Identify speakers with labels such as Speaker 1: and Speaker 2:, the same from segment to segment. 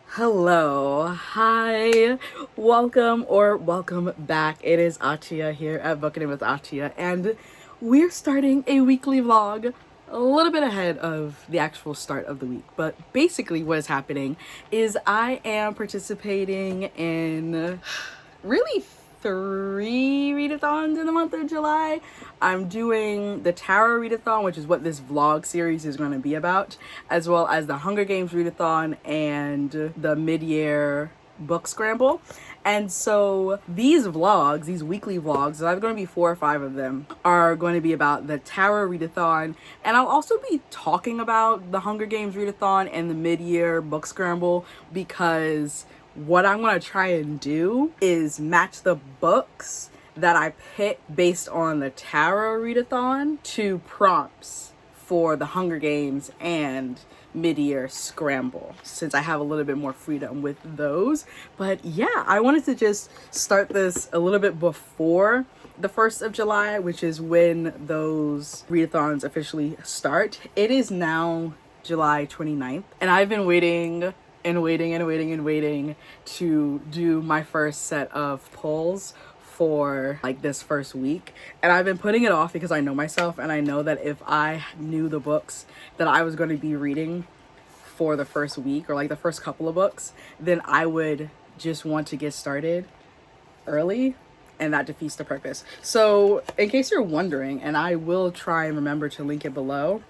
Speaker 1: Hello, hi, welcome back. It is Atia here at Booking with Atia, and we're starting a weekly vlog a little bit ahead of the actual start of the week. But basically what is happening is I am participating in really 3 readathons in the month of July. I'm doing the Tarot Readathon, which is what this vlog series is going to be about, as well as the Hunger Games Readathon and the mid-year book scramble. And so these vlogs, these weekly vlogs, there's going to be 4 or 5 of them, are going to be about the Tarot Readathon, and I'll also be talking about the Hunger Games Readathon and the mid-year book scramble, because what I'm going to try and do is match the books that I pick based on the Tarot Readathon to prompts for the Hunger Games and mid-year scramble, since I have a little bit more freedom with those. But yeah, I wanted to just start this a little bit before the 1st of July, which is when those readathons officially start. It is now July 29th, and I've been waiting to do my first set of polls for like this first week, and I've been putting it off because I know myself, and I know that if I knew the books that I was going to be reading for the first week, or like the first couple of books, then I would just want to get started early, and that defeats the purpose. So in case you're wondering, and I will try and remember to link it below,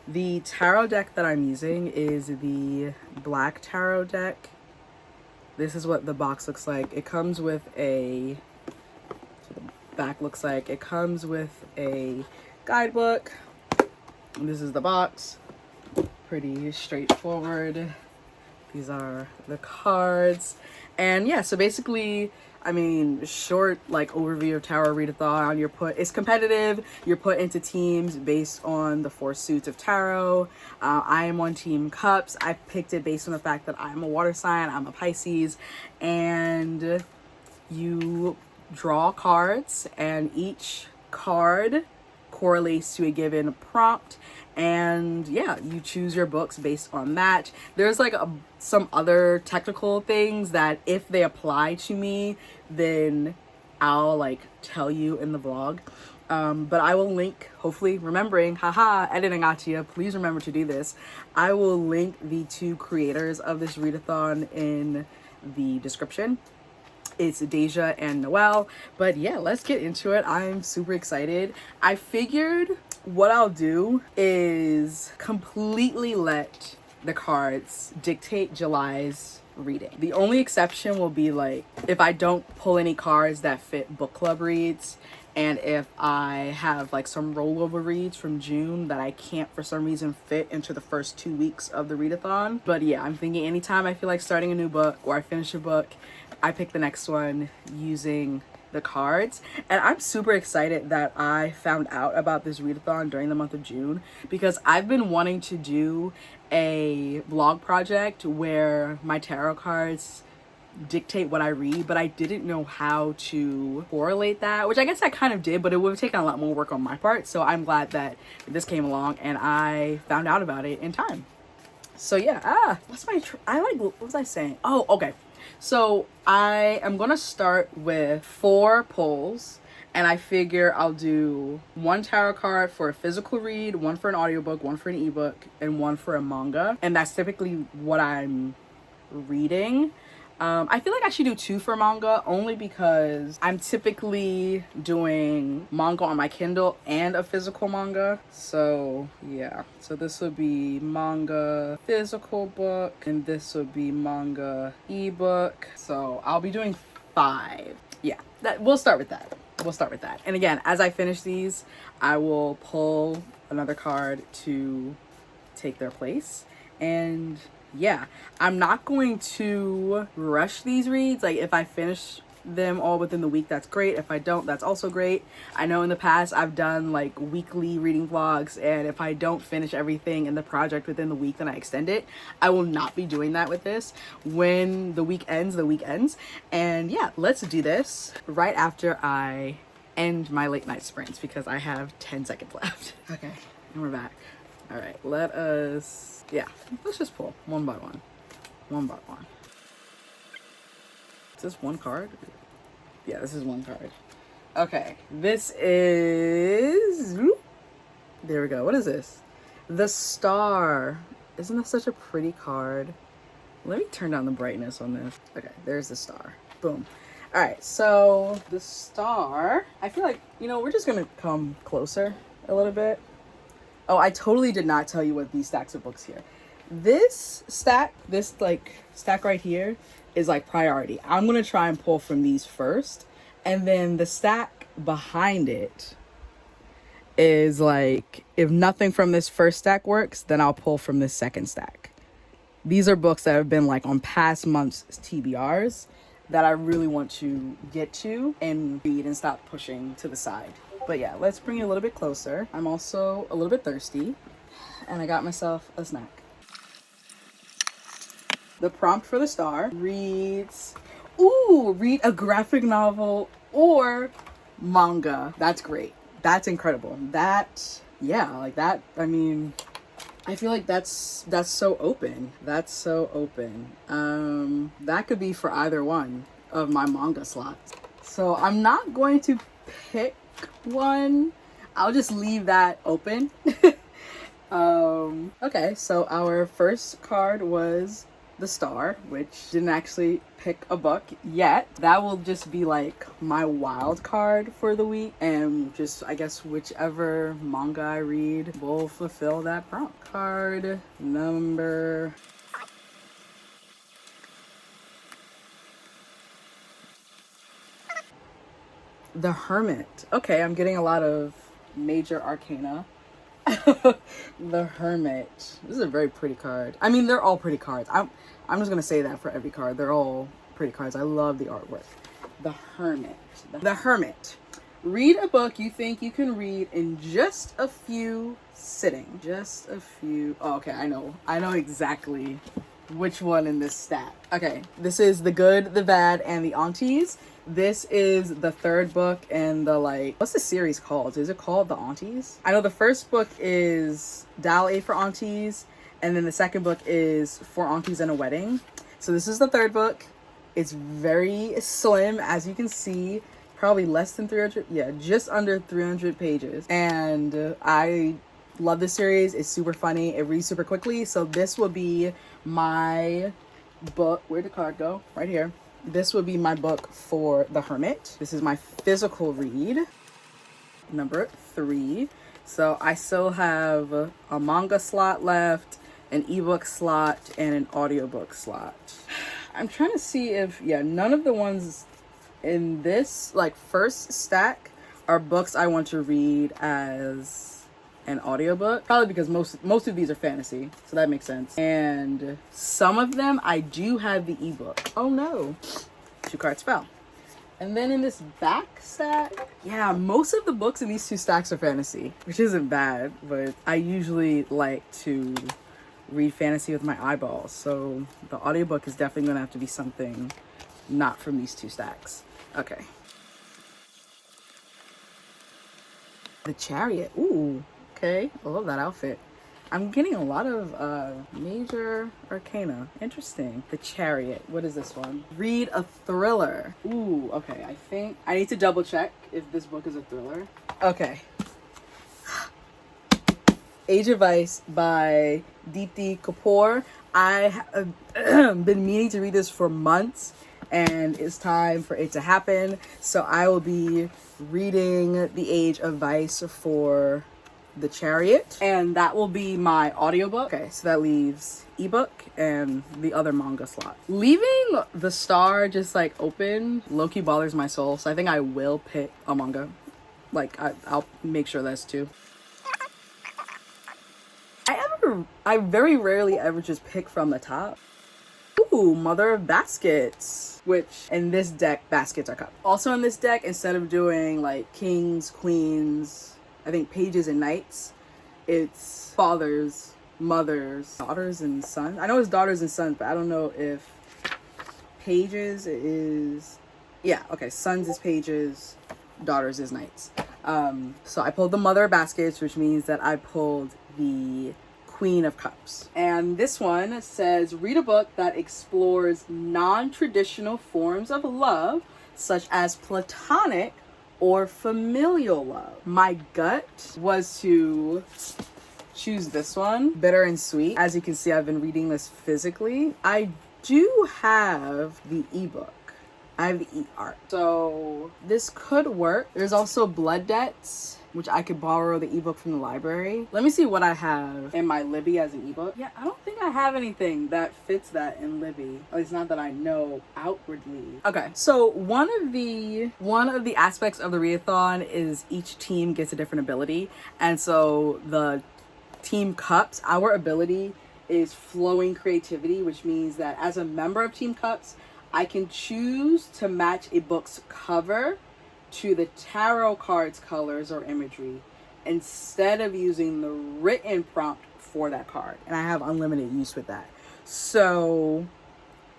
Speaker 1: the tarot deck that I'm using is the Black Tarot deck. This is what the box looks like. It comes with a, so the back looks like, it comes with a guidebook. This is the box. Pretty straightforward. These are the cards. And yeah, so basically, I mean, short like overview of Tarot Readathon. It's competitive. You're put into teams based on the 4 suits of tarot. I am on Team Cups. I picked it based on the fact that I'm a water sign. I'm a Pisces, and you draw cards, and each card correlates to a given prompt, and yeah, you choose your books based on that. There's like some other technical things that if they apply to me, then I'll like tell you in the vlog. But I will link, hopefully remembering, editing Atia, please remember to do this. I will link the 2 creators of this readathon in the description. It's Daijah and Noelle. But yeah, let's get into it. I'm super excited. I figured what I'll do is completely let the cards dictate July's reading. The only exception will be like if I don't pull any cards that fit book club reads, and if I have like some rollover reads from June that I can't for some reason fit into the first 2 weeks of the readathon. But yeah, I'm thinking anytime I feel like starting a new book or I finish a book, I pick the next one using the cards. And I'm super excited that I found out about this readathon during the month of June, because I've been wanting to do a vlog project where my tarot cards dictate what I read, but I didn't know how to correlate that, which I guess I kind of did, but it would have taken a lot more work on my part. So I'm glad that this came along and I found out about it in time. So yeah, what was I saying? Oh, okay. So I am gonna start with 4 polls, and I figure I'll do 1 tarot card for a physical read, 1 for an audiobook, 1 for an ebook, and 1 for a manga. And that's typically what I'm reading. I feel like I should do 2 for manga, only because I'm typically doing manga on my Kindle and a physical manga. So yeah, so this would be manga physical book, and this would be manga ebook. So I'll be doing 5. Yeah, we'll start with that. And again, as I finish these, I will pull another card to take their place. And yeah, I'm not going to rush these reads. Like if I finish them all within the week, that's great. If I don't, that's also great. I know in the past I've done like weekly reading vlogs, and if I don't finish everything in the project within the week, then I extend it. I will not be doing that with this. When the week ends, the week ends. And yeah, let's do this right after I end my late night sprints because I have 10 seconds left. Okay, and we're back. All right, let us, yeah, let's just pull one by one. One by one. Is this one card? Yeah, this is one card. Okay, this is, there we go. What is this? The Star. Isn't that such a pretty card? Let me turn down the brightness on this. Okay, there's the Star. Boom. All right, so the Star, I feel like, you know, we're just gonna come closer a little bit. Oh, I totally did not tell you what these stacks of books here. This stack, this like stack right here is like priority. I'm gonna try and pull from these first, and then the stack behind it is like, if nothing from this first stack works, then I'll pull from this second stack. These are books that have been like on past months' TBRs that I really want to get to and read and stop pushing to the side. But yeah, let's bring it a little bit closer. I'm also a little bit thirsty, and I got myself a snack. The prompt for the Star reads, ooh, read a graphic novel or manga. That's great. That's incredible. That, yeah, like that, I mean, I feel like that's so open. That's so open. That could be for either one of my manga slots. So I'm not going to pick one. I'll just leave that open. Okay, so our first card was the Star, which didn't actually pick a book yet. That will just be like my wild card for the week, and just, I guess, whichever manga I read will fulfill that prompt. Card number... The Hermit. Okay, I'm getting a lot of major arcana. The Hermit. This is a very pretty card. I mean, they're all pretty cards. I'm just gonna say that for every card. They're all pretty cards. I love the artwork. The Hermit. The Hermit. Read a book you think you can read in just a few sittings. Just a few. Oh, okay, I know exactly which one in this stack. Okay, this is The Good, the Bad, and the Aunties. This is the third book in the, like, what's the series called? Is it called The Aunties? I know the first book is Dial A for Aunties, and then the second book is For Aunties and a Wedding. So this is the third book. It's very slim, as you can see, probably less than 300, yeah, just under 300 pages. And I love this series. It's super funny. It reads super quickly. So this will be my book. Where'd the card go? Right here. This would be my book for The Hermit. This is my physical read, number 3. So I still have a manga slot left, an ebook slot, and an audiobook slot. I'm trying to see if, yeah, none of the ones in this, like, first stack are books I want to read as an audiobook, probably because most of these are fantasy, so that makes sense. And some of them I do have the ebook. Oh no, 2 cards fell. And then in this back stack, yeah, most of the books in these 2 stacks are fantasy, which isn't bad, but I usually like to read fantasy with my eyeballs, so the audiobook is definitely gonna have to be something not from these 2 stacks. Okay. The Chariot. Ooh. Okay, I love that outfit. I'm getting a lot of major arcana. Interesting. The Chariot. What is this one? Read a thriller. Ooh, okay. I think I need to double check if this book is a thriller. Okay. Age of Ice by Deepti Kapoor. I have been meaning to read this for months, and it's time for it to happen. So I will be reading The Age of Vice for The Chariot, and that will be my audiobook. Okay, so that leaves ebook and the other manga slot. Leaving the Star just like open low-key bothers my soul, so I think I will pick a manga. Like, I'll make sure that's 2. I very rarely ever just pick from the top. Ooh, Mother of Baskets, which in this deck, baskets are cups. Also in this deck, instead of doing like kings, queens, I think pages and knights, it's fathers, mothers, daughters and sons. I know it's daughters and sons, but I don't know if pages is, yeah, okay, sons is pages, daughters is knights. So I pulled the Mother of Baskets, which means that I pulled the Queen of Cups. And this one says, read a book that explores non-traditional forms of love, such as platonic or familial love. My gut was to choose this one, Bitter and Sweet. As you can see, I've been reading this physically. I do have the ebook. I have the e-art. So this could work. There's also Blood Debts, which I could borrow the ebook from the library. Let me see what I have in my Libby as an ebook. Yeah, I don't think I have anything that fits that in Libby. At least not that I know outwardly. Okay, so one of the aspects of the readathon is each team gets a different ability. And so the Team Cups, our ability is flowing creativity, which means that as a member of Team Cups, I can choose to match a book's cover to the tarot card's colors or imagery instead of using the written prompt for that card. And I have unlimited use with that. So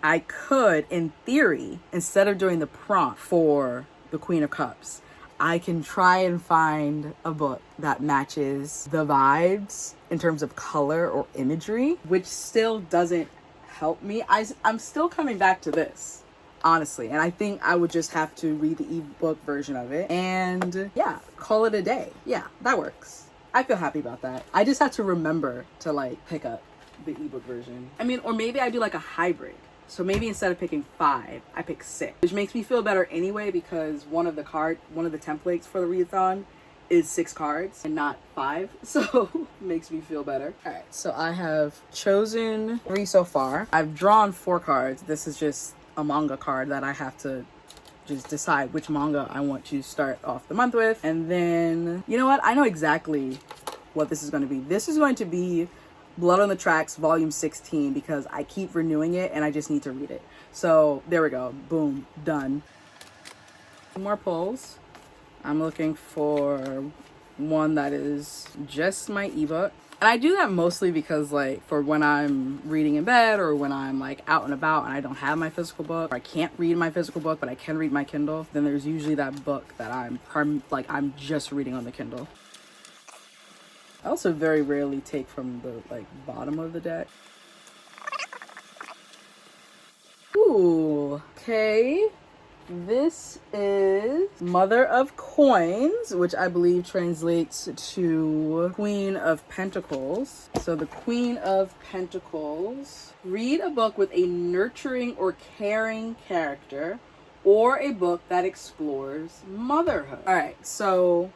Speaker 1: I could, in theory, instead of doing the prompt for the Queen of Cups, I can try and find a book that matches the vibes in terms of color or imagery, which still doesn't help me. I'm still coming back to this, honestly, and I think I would just have to read the ebook version of it and yeah, call it a day. Yeah, that works. I feel happy about that. I just have to remember to like pick up the ebook version. I mean, or maybe I do like a hybrid. So maybe instead of picking 5, I pick 6, which makes me feel better anyway, because one of the templates for the readathon is 6 cards and not 5, so makes me feel better. All right, so I have chosen 3 so far. I've drawn 4 cards. This is just a manga card that I have to just decide which manga I want to start off the month with. And then, you know what? I know exactly what this is going to be. This is going to be Blood on the Tracks volume 16, because I keep renewing it and I just need to read it. So there we go. Boom. Done. More pulls. I'm looking for one that is just my ebook. And I do that mostly because like for when I'm reading in bed or when I'm like out and about and I don't have my physical book, or I can't read my physical book but I can read my Kindle, then there's usually that book that I'm just reading on the Kindle. I also very rarely take from the like bottom of the deck. Ooh, okay. This is Mother of Coins, which I believe translates to Queen of Pentacles. So the Queen of Pentacles. Read a book with a nurturing or caring character, or a book that explores motherhood. All right, so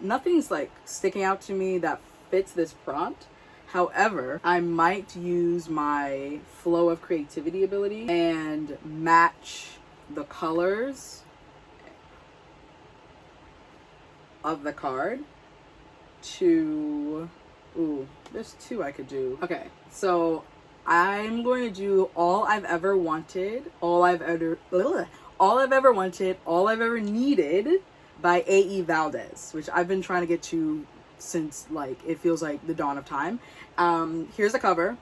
Speaker 1: nothing's like sticking out to me that fits this prompt. However, I might use my flow of creativity ability and match the colors of the card to, ooh, there's 2 I could do. Okay, so I'm going to do All I've Ever Wanted, All I've Ever Wanted, All I've Ever Needed by A.E. Valdez, which I've been trying to get to since like it feels like the dawn of time. Here's the cover.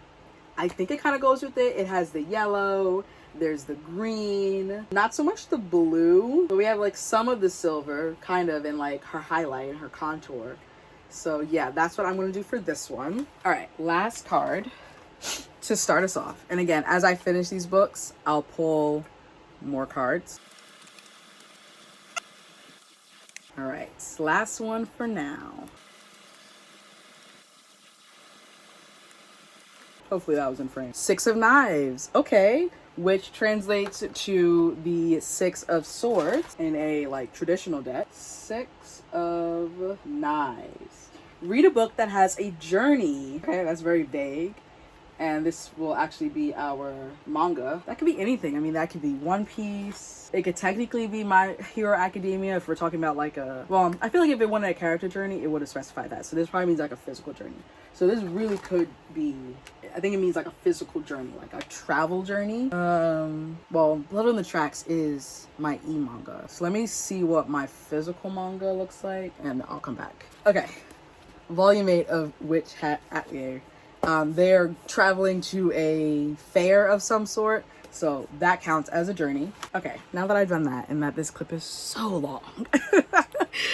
Speaker 1: I think it kind of goes with it. It has the yellow, there's the green, not so much the blue, but we have like some of the silver kind of in like her highlight and her contour. So yeah, that's what I'm going to do for this one. All right, last card to start us off. And again, as I finish these books, I'll pull more cards. All right, last one for now. Hopefully that was in frame. 6 of Knives, okay, which translates to the 6 of Swords in a like traditional deck. 6 of Knives. Read a book that has a journey. Okay, that's very vague. And this will actually be our manga. That could be anything. I mean, that could be One Piece. It could technically be My Hero Academia if we're talking about like a... Well, I feel like if it wanted a character journey, it would have specified that. So this probably means like a physical journey. So this really could be... I think it means like a physical journey, like a travel journey. Well, Blood on the Tracks is my e-manga. So let me see what my physical manga looks like and I'll come back. Okay. Volume 8 of Witch Hat Atelier. They're traveling to a fair of some sort, so that counts as a journey. Okay, now that I've done that and that this clip is so long,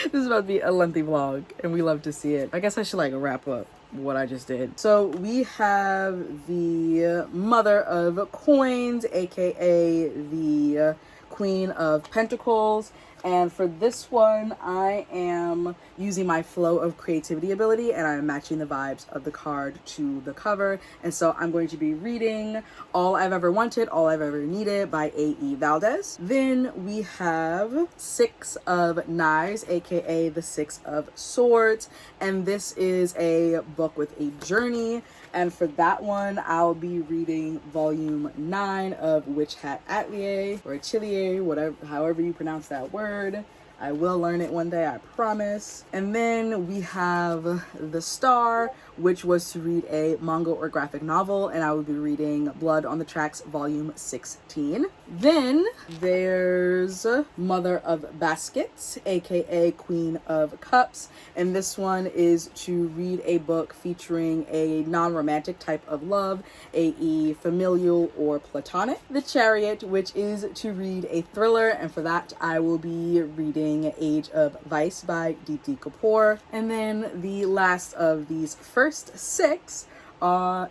Speaker 1: This is about to be a lengthy vlog, and we love to see it. I guess I should like wrap up what I just did. So we have the Mother of Coins, aka the Queen of Pentacles. And for this one, I am using my flow of creativity ability, and I'm matching the vibes of the card to the cover. And so I'm going to be reading All I've Ever Wanted, All I've Ever Needed by A.E. Valdez. Then we have Six of Knives, aka the Six of Swords. And this is a book with a journey. And for that one, I'll be reading volume 9 of Witch Hat Atelier, or Atelier, whatever, however you pronounce that word. I will learn it one day, I promise. And then we have The Star, which was to read a manga or graphic novel, and I will be reading Blood on the Tracks volume 16. Then there's Mother of Baskets, aka Queen of Cups, and this one is to read a book featuring a non-romantic type of love, i.e. familial or platonic. The Chariot, which is to read a thriller, and for that I will be reading Age of Vice by Deepti Kapoor. And then the last of these first 6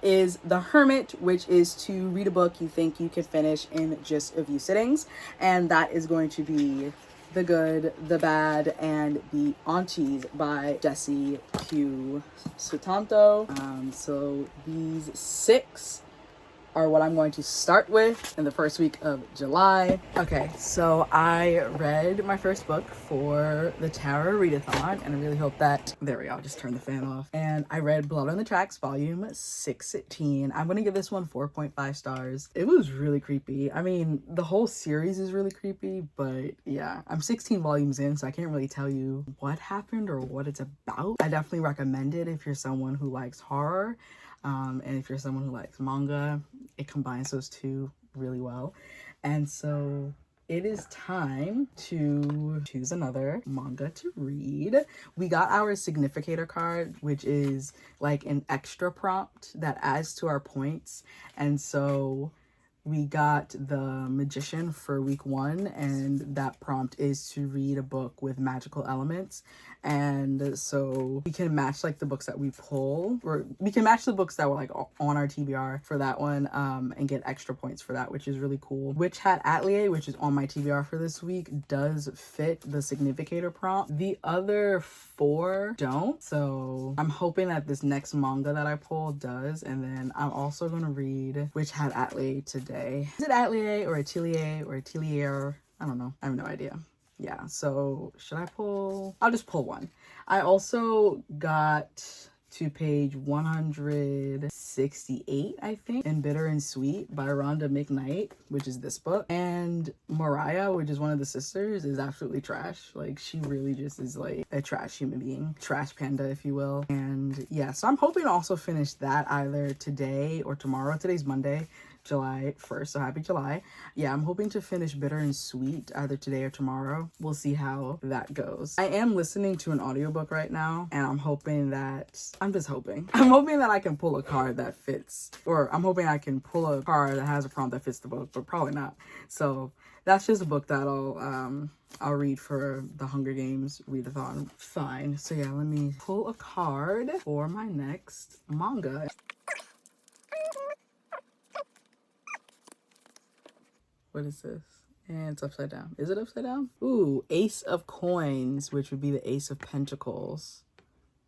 Speaker 1: is The Hermit, which is to read a book you think you can finish in just a few sittings, and that is going to be The Good, The Bad, and The Aunties by Jessie Q. Sutanto. So these 6 are what I'm going to start with in the first week of July. Okay, so I read my first book for the Tarot Readathon, and I really hope that, there we go, I'll just turn the fan off. And I read Blood on the Tracks volume 16. I'm gonna give this one 4.5 stars. It was really creepy. I mean, the whole series is really creepy, but yeah, I'm 16 volumes in, so I can't really tell you what happened or what it's about. I definitely recommend it if you're someone who likes horror. And if you're someone who likes manga, it combines those two really well. And so it is time to choose another manga to read. We got our significator card, which is like an extra prompt that adds to our points. And so we got The Magician for week 1, and that prompt is to read a book with magical elements. And so we can match like the books that we pull, or we can match the books that were like on our TBR for that one, and get extra points for that, which is really cool. Witch Hat Atelier, which is on my TBR for this week, does fit the significator prompt. The other 4 don't. So I'm hoping that this next manga that I pull does. And then I'm also gonna read Witch Hat Atelier today. Is it Atelier or Atelier or Atelier? I don't know. I have no idea. Yeah, so should I pull? I'll just pull one. I also got to page 168, I think, in Bitter and Sweet by Rhonda McKnight, which is this book. And Mariah, which is one of the sisters, is absolutely trash. Like, she really just is like a trash human being. Trash panda, if you will. And yeah, so I'm hoping to also finish that either today or tomorrow. Today's Monday, July 1st, so happy July. Yeah, I'm hoping to finish Bitter and Sweet either today or tomorrow. We'll see how that goes. I am listening to an audiobook right now, and I'm hoping that I can pull a card that fits, or I'm hoping I can pull a card that has a prompt that fits the book, but probably not. So that's just a book that I'll read for the Hunger Games readathon. Fine. So yeah, let me pull a card for my next manga. What is this? And it's upside down. Is it upside down? Ooh, Ace of Coins, which would be the Ace of Pentacles.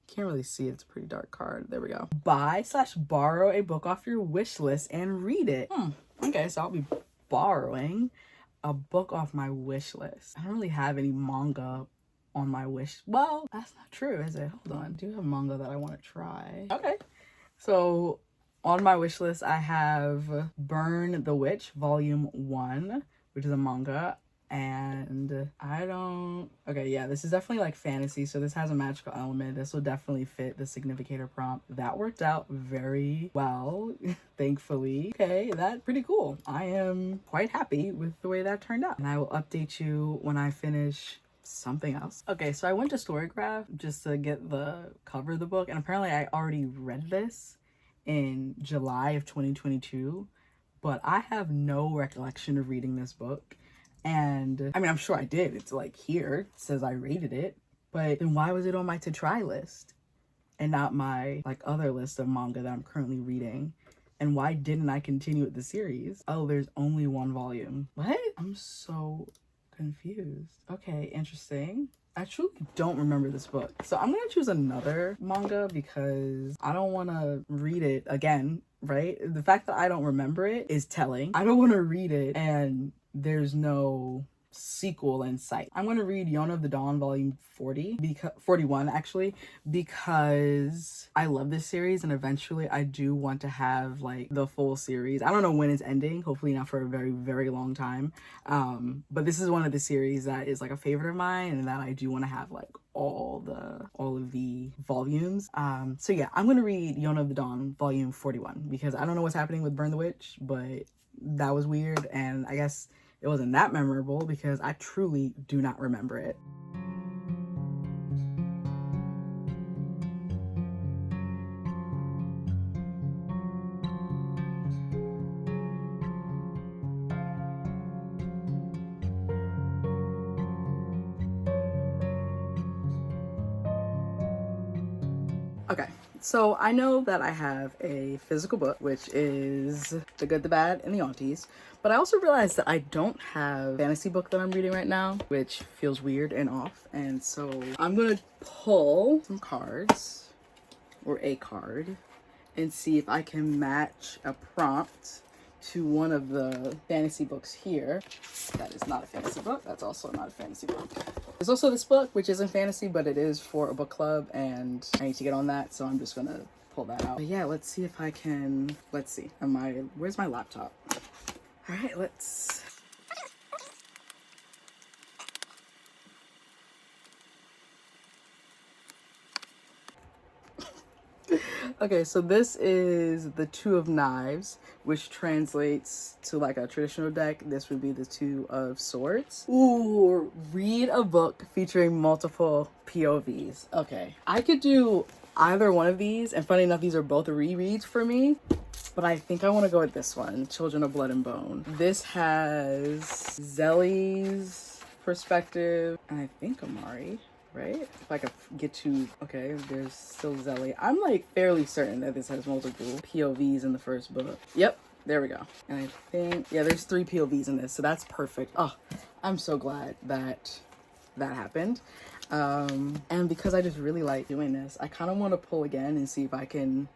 Speaker 1: Can't really see it. It's a pretty dark card. There we go. Buy/borrow a book off your wish list and read it. Okay, so I'll be borrowing a book off my wish list. I don't really have any manga on my wish. Well, that's not true, is it? Hold on. I do have manga that I want to try. Okay. So on my wish list, I have Burn the Witch, Volume 1, which is a manga. And okay, yeah, this is definitely like fantasy, so this has a magical element. This will definitely fit the significator prompt. That worked out very well, thankfully. Okay, that's pretty cool. I am quite happy with the way that turned out. And I will update you when I finish something else. Okay, so I went to Storygraph just to get the cover of the book, and apparently I already read this in July of 2022, but I have no recollection of reading this book. And I mean, I'm sure I did. It's like here, it says I rated it, But then why was it on my to try list and not my like other list of manga that I'm currently reading? And why didn't I continue with the series? Oh, there's only one volume. What? I'm so confused. Okay, interesting. I truly don't remember this book. So I'm gonna choose another manga because I don't wanna read it again, right? The fact that I don't remember it is telling. I don't wanna read it and there's no sequel in sight. I'm going to read Yona of the Dawn volume 41 actually, because I love this series and eventually I do want to have like the full series. I don't know when it's ending, hopefully not for a very, very long time. But this is one of the series that is like a favorite of mine and that I do want to have like all of the volumes. So yeah, I'm going to read Yona of the Dawn volume 41 because I don't know what's happening with Burn the Witch, but that was weird and I guess it wasn't that memorable because I truly do not remember it. Okay, so I know that I have a physical book, which is The Good, the Bad, and the Aunties, but I also realized that I don't have a fantasy book that I'm reading right now, which feels weird and off, and so I'm gonna pull some cards, or a card, and see if I can match a prompt to one of the fantasy books here. That is not a fantasy book. That's also not a fantasy book. There's also this book, which isn't fantasy, but it is for a book club, and I need to get on that, so I'm just gonna pull that out. But yeah, let's see if I can, let's see. Where's my laptop? All right, let's... Okay, so this is the Two of Knives, which translates to like a traditional deck. This would be the Two of Swords. Ooh, read a book featuring multiple POVs. Okay, I could do either one of these, and funny enough, these are both rereads for me, but I think I want to go with this one, Children of Blood and Bone. This has Zelly's perspective, and I think Amari. Right? If I could get to, okay, there's still Zelly. I'm like fairly certain that this has multiple POVs in the first book. Yep, there we go. And I think, yeah, there's 3 POVs in this, so that's perfect. Oh, I'm so glad that that happened. And because I just really like doing this, I kind of want to pull again and see if I can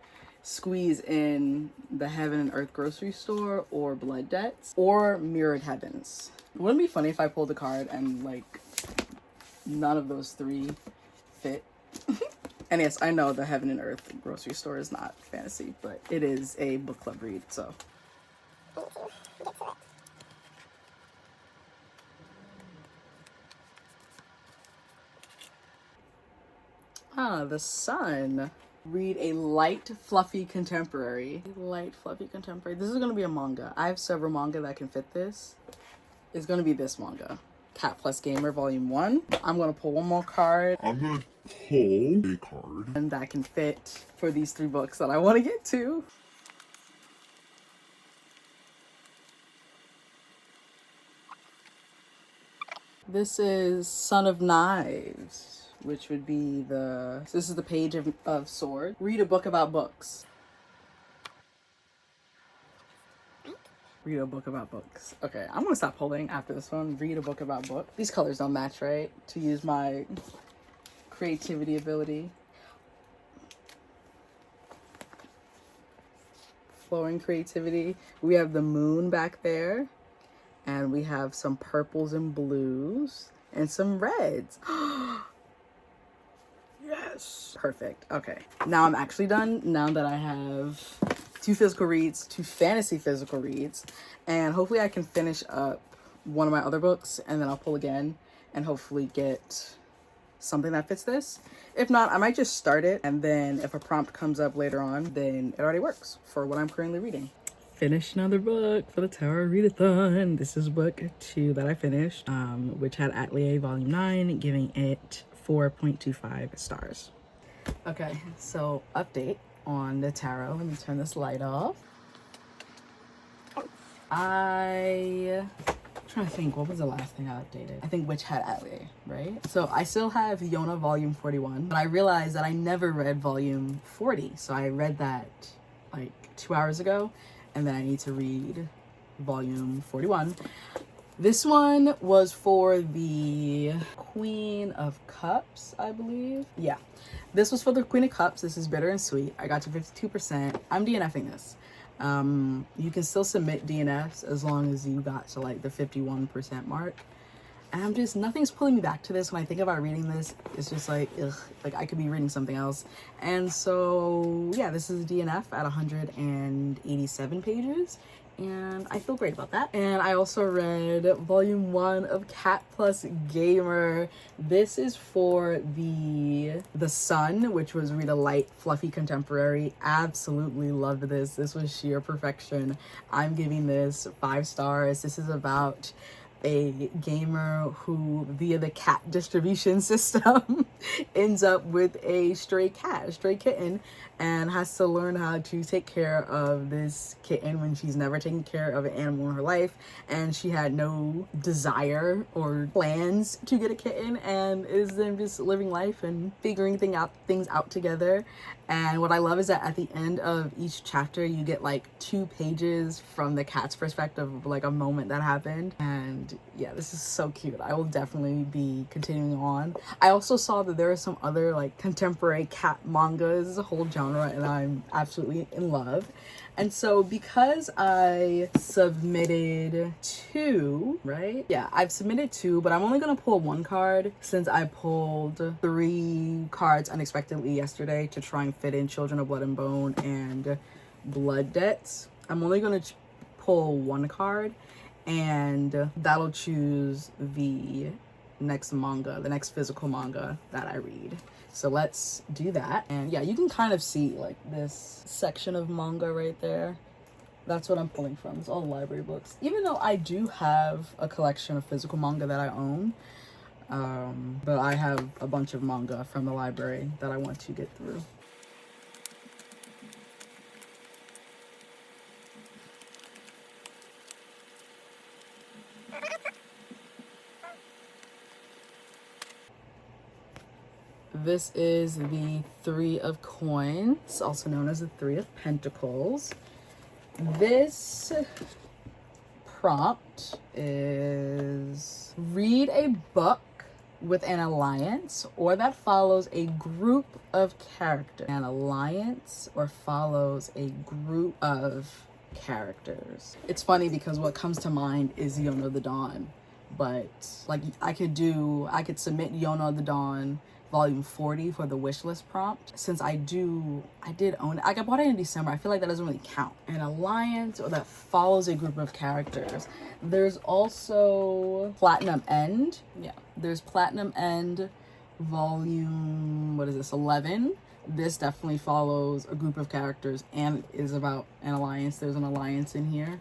Speaker 1: squeeze in the Heaven and Earth grocery store or Blood Debts or Mirrored Heavens. Wouldn't it be funny if I pulled a card and like none of those 3 fit? And yes, I know the Heaven and Earth grocery store is not fantasy, but it is a book club read, so. Ah, The Sun. Read a light, fluffy contemporary. Light, fluffy contemporary. This is going to be a manga. I have several manga that can fit this. It's going to be this manga. Cat Plus Gamer Volume 1. I'm going to pull one more card.
Speaker 2: I'm going to pull a card.
Speaker 1: And that can fit for these 3 books that I want to get to. This is Son of Knives, which would be this is the Page of Swords. Read a book about books. Read a book about books. Okay, I'm gonna stop pulling after this one. Read a book about books. These colors don't match, right? To use my creativity ability. Flowing creativity. We have the moon back there. And we have some purples and blues. And some reds. Yes. Perfect. Okay. Now I'm actually done. Now that I have 2 physical reads, 2 fantasy physical reads, and hopefully I can finish up one of my other books and then I'll pull again and hopefully get something that fits this. If not, I might just start it, and then if a prompt comes up later on, then it already works for what I'm currently reading. Finished another book for the Tower Readathon. This is book 2 that I finished, which had Atelier Volume 9, giving it 4.25 stars. Okay, so update on the tarot. Let me turn this light off. I trying to think, what was the last thing I updated? I think Witch Hat Atelier, right? So I still have Yona volume 41, but I realized that I never read volume 40. So I read that like 2 hours ago, and then I need to read volume 41. This one was for the Queen of Cups, I believe. Yeah, this was for the Queen of Cups. This is Bitter and Sweet. I got to 52%. I'm DNFing this. You can still submit DNFs as long as you got to like the 51% mark. And I'm just, nothing's pulling me back to this. When I think about reading this, it's just like, ugh, like I could be reading something else. And so, yeah, this is DNF at 187 pages. And I feel great about that. And I also read volume 1 of Cat Plus Gamer. This is for the Sun, which was read a light, fluffy contemporary. Absolutely loved this. This was sheer perfection. I'm giving this 5 stars. This is about a gamer who, via the cat distribution system, ends up with a stray cat, a stray kitten, and has to learn how to take care of this kitten when she's never taken care of an animal in her life, and she had no desire or plans to get a kitten, and is then just living life and figuring things out together. And what I love is that at the end of each chapter, you get like 2 pages from the cat's perspective of like a moment that happened. And yeah, this is so cute. I will definitely be continuing on. I also saw that there are some other like contemporary cat mangas. This is a whole genre, and I'm absolutely in love. And so because I submitted 2, right? Yeah, I've submitted 2, but I'm only gonna pull 1 card since I pulled 3 cards unexpectedly yesterday to try and fit in Children of Blood and Bone and Blood Debts. I'm only gonna pull 1 card, and that'll choose the next manga, the next physical manga that I read. So let's do that. And yeah, you can kind of see like this section of manga right there. That's what I'm pulling from. It's all library books. Even though I do have a collection of physical manga that I own, but I have a bunch of manga from the library that I want to get through. This is the 3 of Coins, also known as the 3 of Pentacles. This prompt is read a book with an alliance or that follows a group of characters. An alliance or follows a group of characters. It's funny because what comes to mind is Yona the Dawn, but like I could submit Yona the Dawn volume 40 for the wishlist prompt. Since I did own it, like I bought it in December, I feel like that doesn't really count. An alliance or that follows a group of characters. There's also Platinum End. Yeah, there's Platinum End volume, what is this, 11. This definitely follows a group of characters and is about an alliance. There's an alliance in here.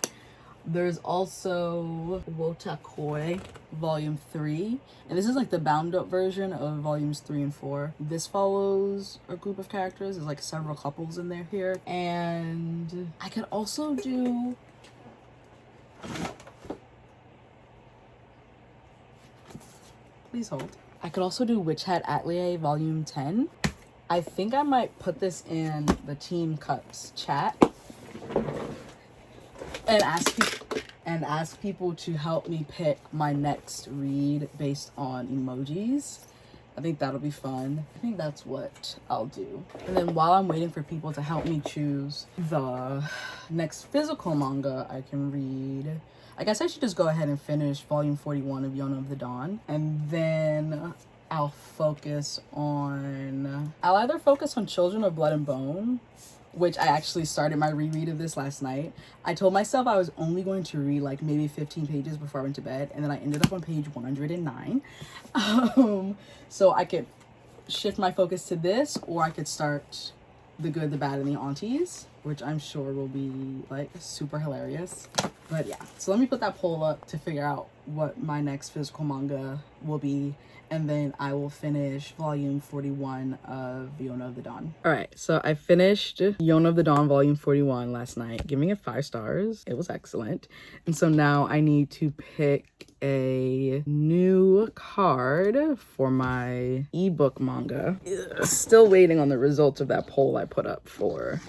Speaker 1: There's also Wotakoi volume 3, and this is like the bound up version of volumes 3 and 4. This follows a group of characters. There's like several couples in there here. And I could also do please hold. I could also do Witch Hat Atelier volume 10. I think I might put this in the Team Cups chat and ask people to help me pick my next read based on emojis. I think that'll be fun. I think that's what I'll do. And then while I'm waiting for people to help me choose the next physical manga I can read, I guess I should just go ahead and finish volume 41 of Yona of the Dawn, and then I'll either focus on Children of Blood and Bone, which I actually started my reread of this last night. I told myself I was only going to read like maybe 15 pages before I went to bed, and then I ended up on page 109. So I could shift my focus to this, or I could start The Good, the Bad, and the Aunties, which I'm sure will be like super hilarious. But yeah, so let me put that poll up to figure out what my next physical manga will be, and then I will finish volume 41 of Yona of the Dawn. All right, so I finished Yona of the Dawn volume 41 last night, giving it 5 stars. It was excellent. And so now I need to pick a new card for my ebook manga. Still waiting on the results of that poll I put up for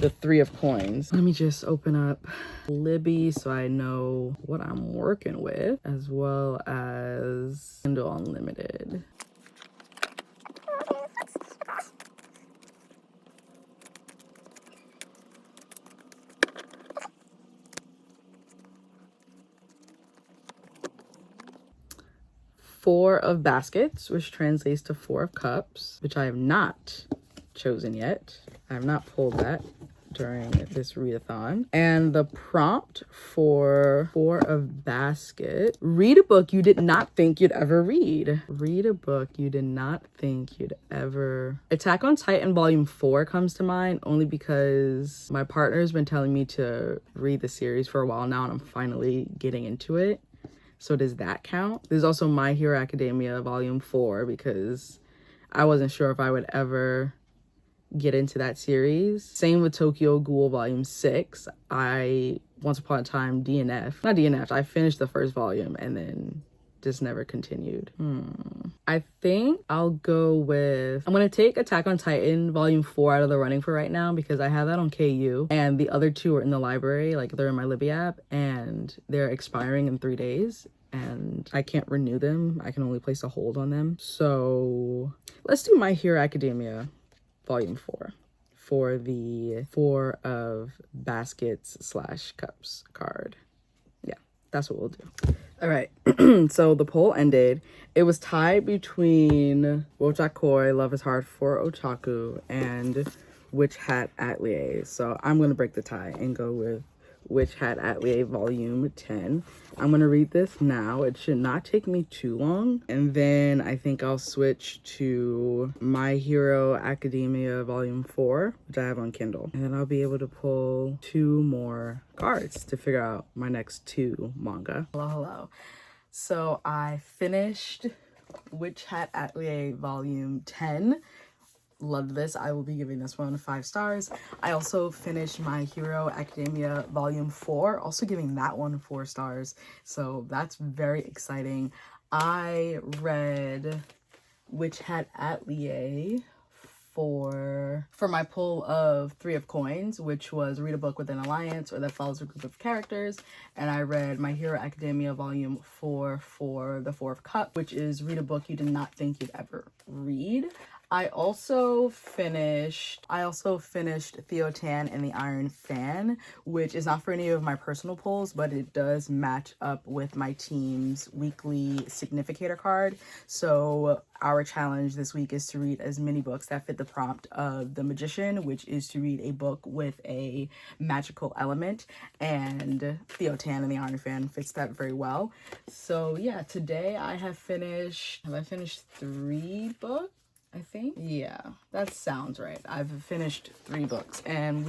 Speaker 1: the 3 of coins. Let me just open up Libby so I know what I'm working with, as well as Kindle Unlimited. Four of Baskets, which translates to 4 of Cups, which I have not chosen yet. I have not pulled that during this readathon. And the prompt for 4 of Basket: read a book you did not think you'd ever read. Read a book you did not think you'd ever... Attack on Titan volume 4 comes to mind, only because my partner's been telling me to read the series for a while now, and I'm finally getting into it. So does that count? There's also My Hero Academia volume 4, because I wasn't sure if I would ever get into that series. Same with Tokyo Ghoul volume 6. I once upon a time I finished the first volume and then just never continued. I think I'll go with, I'm gonna take Attack on Titan volume 4 out of the running for right now, because I have that on KU and the other 2 are in the library, like they're in my Libby app, and they're expiring in 3 days and I can't renew them. I can only place a hold on them. So let's do My Hero Academia volume 4 for the 4 of Baskets / Cups card. Yeah, that's what we'll do. All right, so the poll ended. It was tied between Wotakoi, Love is Hard for Otaku, and Witch Hat Atelier. So I'm going to break the tie and go with Witch Hat Atelier volume 10. I'm going to read this now. It should not take me too long. And then I think I'll switch to My Hero Academia volume 4, which I have on Kindle. And then I'll be able to pull 2 more cards to figure out my next 2 manga. Hello. So I finished Witch Hat Atelier volume 10. Loved this. I will be giving this one 5 stars. I also finished My Hero Academia volume 4, also giving that one 4 stars. So that's very exciting. I read Witch Hat Atelier for my pull of 3 of Coins, which was read a book with an alliance or that follows a group of characters. And I read My Hero Academia volume 4 for the 4 of Cups, which is read a book you did not think you'd ever read. I also finished Theotan and the Iron Fan, which is not for any of my personal polls, but it does match up with my team's weekly significator card. So our challenge this week is to read as many books that fit the prompt of The Magician, which is to read a book with a magical element, and Theotan and the Iron Fan fits that very well. So yeah, today I have finished 3 books? I think. Yeah, that sounds right. I've finished 3 books and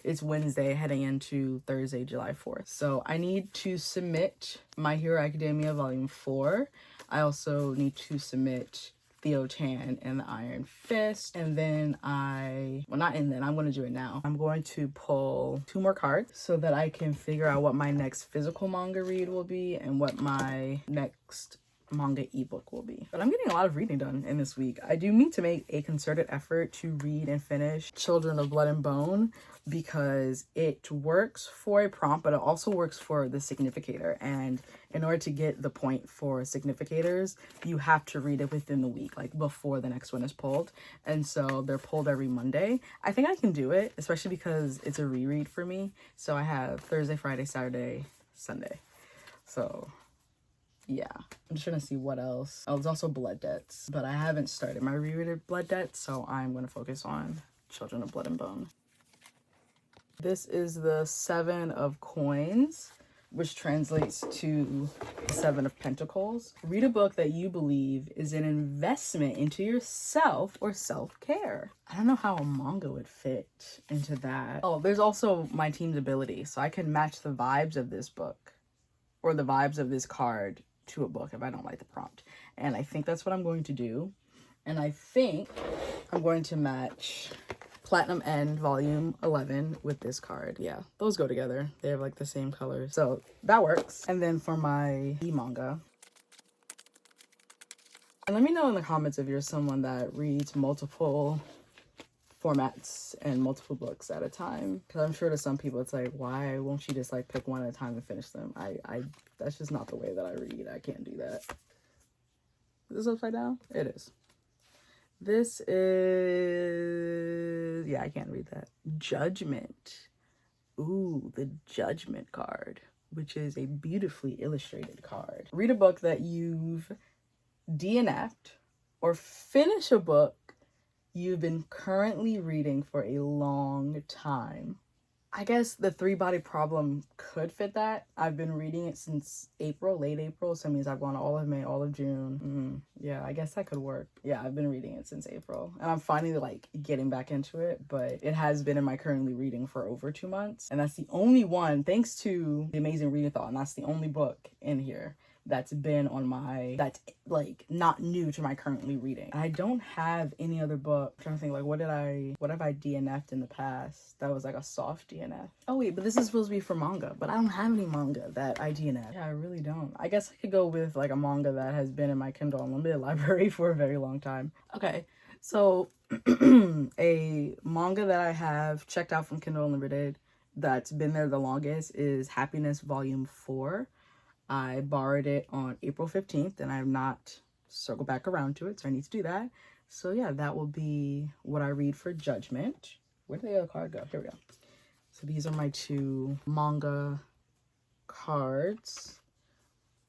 Speaker 1: it's Wednesday heading into Thursday, July 4th. So I need to submit My Hero Academia volume 4. I also need to submit Theotan and the Iron Fist. And then I'm going to do it now. I'm going to pull 2 more cards so that I can figure out what my next physical manga read will be and what my next manga ebook will be. But I'm getting a lot of reading done in this week. I do need to make a concerted effort to read and finish Children of Blood and Bone, because it works for a prompt, but it also works for the significator. And in order to get the point for significators, you have to read it within the week, like before the next one is pulled. And so they're pulled every Monday. I think I can do it, especially because it's a reread for me. So I have Thursday, Friday, Saturday, Sunday. So yeah, I'm just trying to see what else. Oh, there's also Blood Debts, but I haven't started my reread of Blood Debts, so I'm going to focus on Children of Blood and Bone. This is the 7 of Coins, which translates to the 7 of Pentacles. Read a book that you believe is an investment into yourself or self-care. I don't know how a manga would fit into that. Oh, there's also my team's ability, so I can match the vibes of this book or the vibes of this card to a book if I don't like the prompt. And I think that's what I'm going to do. And I think I'm going to match Platinum End Volume 11 with this card. Yeah, those go together. They have like the same colors. So that works. And then for my e-manga, and let me know in the comments if you're someone that reads multiple formats and multiple books at a time, because I'm sure to some people it's like, why won't you just like pick one at a time and finish them? I that's just not the way that I read. I can't do that. Is this upside down? It is. This is, yeah, I can't read that. Judgment. Ooh, the Judgment card, which is a beautifully illustrated card. Read a book that you've DNF'd, or finish a book you've been currently reading for a long time. I guess the 3-body problem could fit that. I've been reading it since April, late April, so it means I've gone all of May, all of June. Yeah, I guess that could work. Yeah, I've been reading it since April, and I'm finally like getting back into it, but it has been in my currently reading for over 2 months, and that's the only one, thanks to the amazing Readathon, that's the only book in here that's been on my, that's like not new to my currently reading. I don't have any other book. I'm trying to think, like, what have I DNF'd in the past that was like a soft DNF? Oh wait, but this is supposed to be for manga, but I don't have any manga that I DNF. Yeah, I really don't. I guess I could go with like a manga that has been in my Kindle Unlimited library for a very long time. Okay, so a manga that I have checked out from Kindle Unlimited that's been there the longest is Happiness Volume 4. I borrowed it on April 15th and I have not circled back around to it, so I need to do that. So yeah, that will be what I read for Judgment. Where did the other card go? Here we go. So these are my 2 manga cards.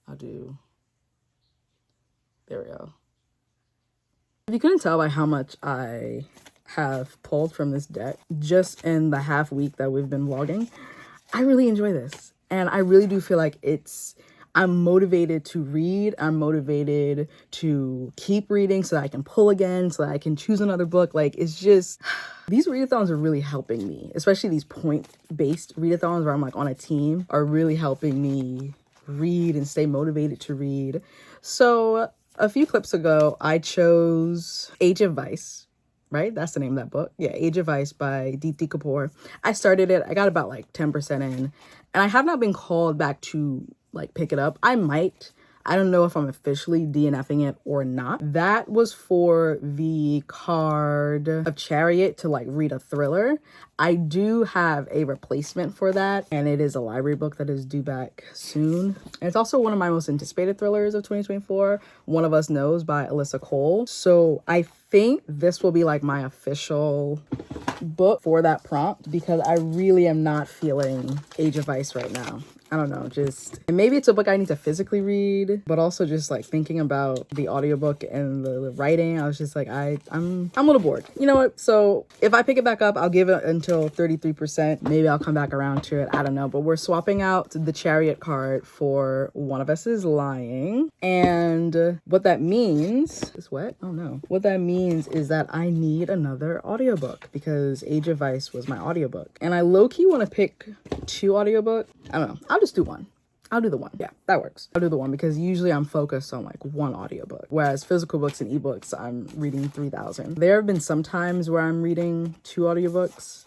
Speaker 1: There we go. If you couldn't tell by how much I have pulled from this deck just in the half week that we've been vlogging, I really enjoy this. And I really do feel like I'm motivated to read. I'm motivated to keep reading so that I can pull again, so that I can choose another book. Like, it's just, these readathons are really helping me, especially these point-based readathons where I'm like on a team, are really helping me read and stay motivated to read. So a few clips ago, I chose Age of Vice. Right? That's the name of that book. Yeah, Age of Ice by Deepti Kapoor. I started it. I got about like 10% in. And I have not been called back to like pick it up. I might. I don't know if I'm officially DNFing it or not. That was for the card of Chariot to like read a thriller. I do have a replacement for that, and it is a library book that is due back soon. And it's also one of my most anticipated thrillers of 2024, One of Us Knows by Alyssa Cole. So I think this will be like my official book for that prompt, because I really am not feeling Age of Ice right now. I don't know, and maybe it's a book I need to physically read, but also just like thinking about the audiobook and the writing, I was just like, I'm a little bored. You know what? So if I pick it back up, I'll give it until 33%. Maybe I'll come back around to it. I don't know, but we're swapping out the Chariot card for One of Us is Lying. And what that means is what? Oh no. What that means is that I need another audiobook, because Age of Vice was my audiobook. And I low-key want to pick 2 audiobooks. I don't know. I'll just do one. I'll do the one. Yeah, that works. I'll do the one, because usually I'm focused on like one audiobook, whereas physical books and ebooks, I'm reading 3,000. There have been some times where I'm reading 2 audiobooks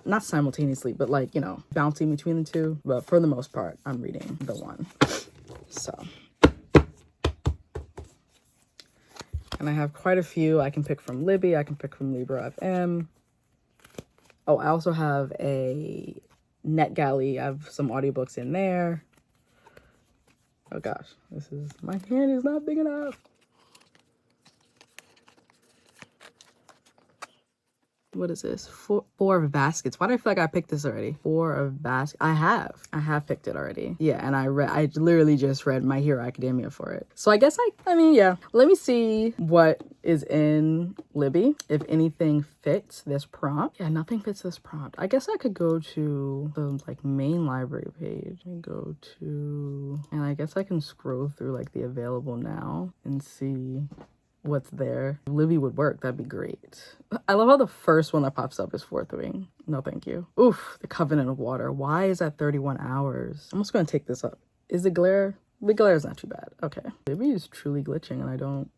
Speaker 1: not simultaneously, but like, you know, bouncing between the 2. But for the most part, I'm reading the one. So, and I have quite a few. I can pick from Libby. I can pick from Libra FM. Oh, I also have a NetGalley. I have some audiobooks in there. Oh gosh, my hand is not big enough. What is this? 4 of Baskets. Why do I feel like I picked this already? 4 of Baskets. I have picked it already. Yeah, and I literally just read My Hero Academia for it. So I guess I mean, yeah. Let me see what is in Libby, if anything fits this prompt. Yeah, nothing fits this prompt. I guess I could go to the like main library page and and I guess I can scroll through like the available now and see what's there. If Livy would work, that'd be great. I love how the first one that pops up is Fourth Wing. No, thank you. Oof, the Covenant of Water. Why is that 31 hours? I'm just gonna take this up. Is the glare? The glare is not too bad. Okay. Livy is truly glitching and I don't...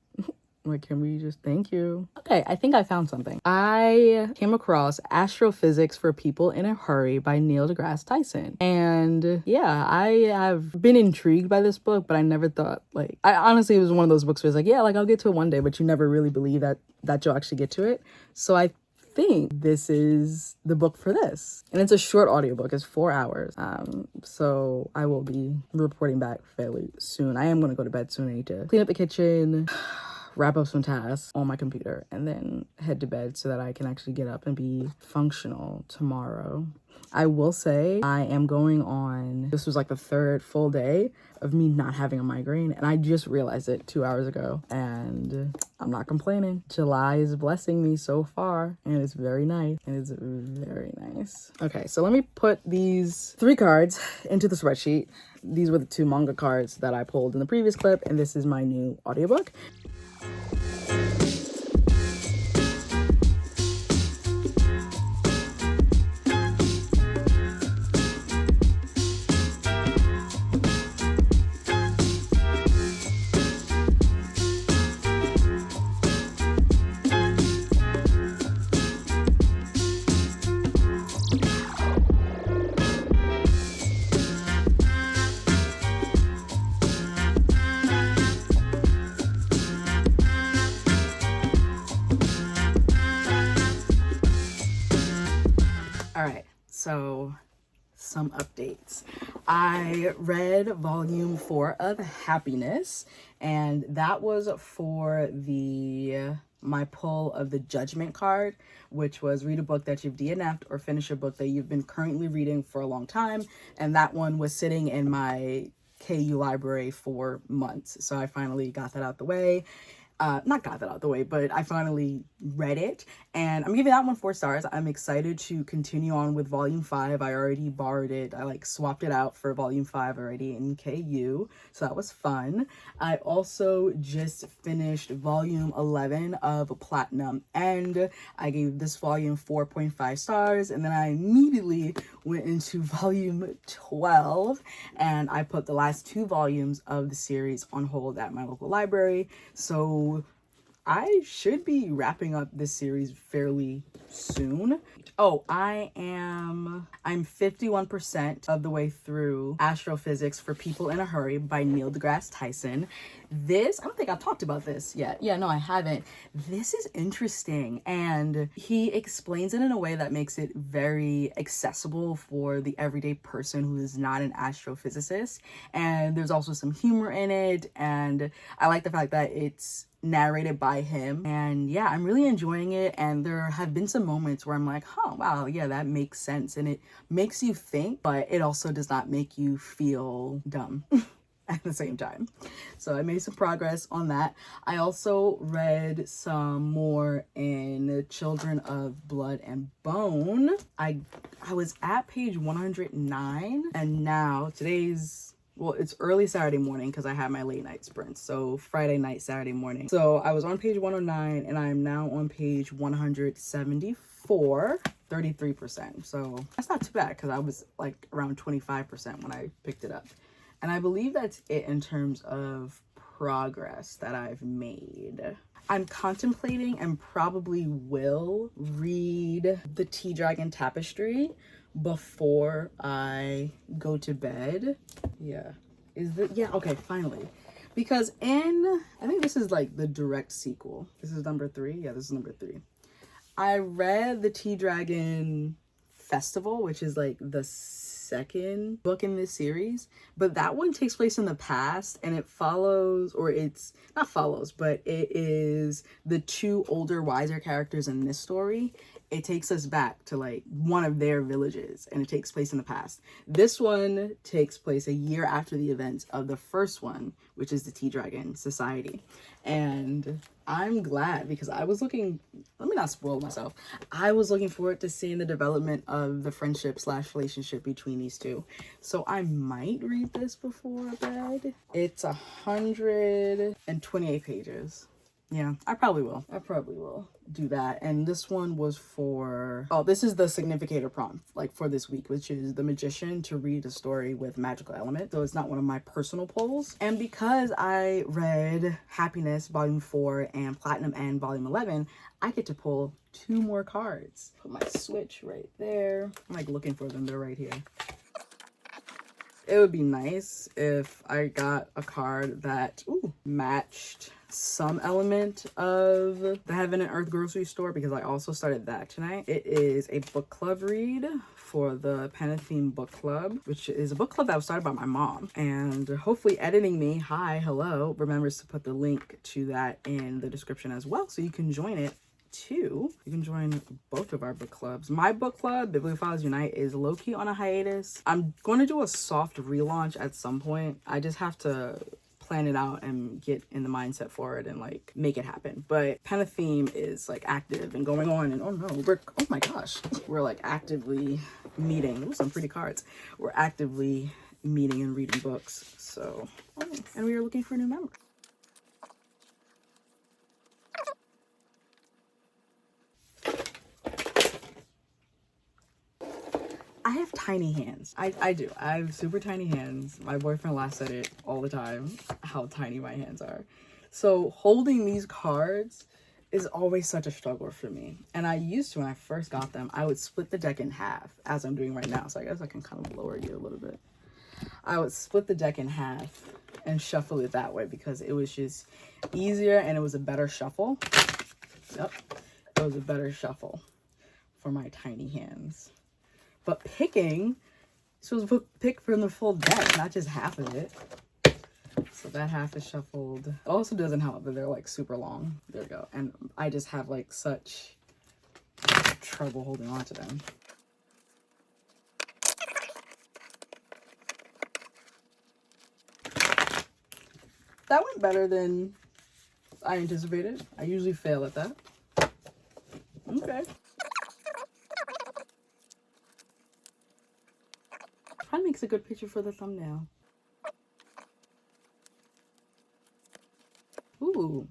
Speaker 1: Like, can we just... Thank you. Okay, I think I found something. I came across Astrophysics for People in a Hurry by Neil deGrasse Tyson. And yeah, I have been intrigued by this book, but I never thought, like... I honestly, it was one of those books where it's like, yeah, like, I'll get to it one day, but you never really believe that you'll actually get to it. So I think this is the book for this. And it's a short audiobook. It's 4 hours. So I will be reporting back fairly soon. I am going to go to bed soon. I need to clean up the kitchen, wrap up some tasks on my computer, and then head to bed so that I can actually get up and be functional tomorrow. I will say I am going on, this was like the third full day of me not having a migraine, and I just realized it 2 hours ago, and I'm not complaining. July is blessing me so far, and it's very nice. It is very nice. Okay, so let me put these 3 cards into the spreadsheet. These were the 2 manga cards that I pulled in the previous clip, and this is my new audiobook. All right, so some updates. I read volume 4 of Happiness, and that was for my pull of the Judgment card, which was read a book that you've DNF'd or finish a book that you've been currently reading for a long time. And that one was sitting in my KU library for months. So I finally got that out the way. Not got that out the way, but I finally read it, and I'm giving that one 4 stars. I'm excited to continue on with volume 5. I already borrowed it. I swapped it out for volume 5 already in KU, so that was fun. I also just finished volume 11 of Platinum, and I gave this volume 4.5 stars, and then I immediately went into volume 12, and I put the last 2 volumes of the series on hold at my local library. So I should be wrapping up this series fairly soon. Oh, I'm 51% of the way through Astrophysics for People in a Hurry by Neil deGrasse Tyson. I don't think I've talked about this yet. Yeah, no, I haven't. This is interesting, and he explains it in a way that makes it very accessible for the everyday person who is not an astrophysicist. And there's also some humor in it, and I like the fact that it's narrated by him. And yeah, I'm really enjoying it, and there have been some moments where I'm like, oh wow, yeah, that makes sense, and it makes you think, but it also does not make you feel dumb at the same time. So I made some progress on that. I also read some more in Children of Blood and Bone. I was at page 109, and now it's early Saturday morning because I had my late night sprints. So Friday night, Saturday morning. So I was on page 109 and I'm now on page 174, 33%. So that's not too bad because I was like around 25% when I picked it up. And I believe that's it in terms of progress that I've made. I'm contemplating and probably will read the Tea Dragon Tapestry before I go to bed. Yeah. Okay, finally. Because I think this is like the direct sequel. This is number 3. Yeah, this is number 3. I read the Tea Dragon Festival, which is like the second book in this series, but that one takes place in the past, and it is the 2 older, wiser characters in this story. It takes us back to like one of their villages, and it takes place in the past. This one takes place a year after the events of the first one, which is the Tea Dragon Society. And I'm glad, because I was looking, let me not spoil myself. I was looking forward to seeing the development of the friendship/relationship between these 2. So I might read this before bed. It's 128 pages. Yeah, I probably will. I probably will do that. And this one was for, oh, this is the significator prompt, like for this week, which is the magician to read a story with magical element. So it's not one of my personal polls. And because I read Happiness Volume 4 and Platinum End Volume 11, I get to pull 2 more cards. Put my switch right there. I'm like looking for them. They're right here. It would be nice if I got a card that matched some element of the Heaven and Earth grocery store, because I also started that tonight. It is a book club read for the Panatheme Book Club, which is a book club that was started by my mom. And hopefully Editing Me, hi, hello, remembers to put the link to that in the description as well, so you can join it too. You can join both of our book clubs. My book club, Bibliophiles Unite, is low-key on a hiatus. I'm going to do a soft relaunch at some point. I just have to plan it out and get in the mindset for it and like make it happen. But Panatheme is like active and going on, and oh my gosh, we're like actively meeting. Ooh, some pretty cards. We're actively meeting and reading books. So, and we are looking for a new member. I have tiny hands. I do. I have super tiny hands. My boyfriend laughs at it all the time, how tiny my hands are. So holding these cards is always such a struggle for me. And I used to, when I first got them, I would split the deck in half, as I'm doing right now. So I guess I can kind of lower you a little bit. I would split the deck in half and shuffle it that way because it was just easier and it was a better shuffle. Yep, it was a better shuffle for my tiny hands. But picking, supposed to pick from the full deck, not just half of it. So that half is shuffled. It also doesn't help that they're like super long. There we go. And I just have like such trouble holding on to them. That went better than I anticipated. I usually fail at that. Okay. Probably makes a good picture for the thumbnail. Ooh,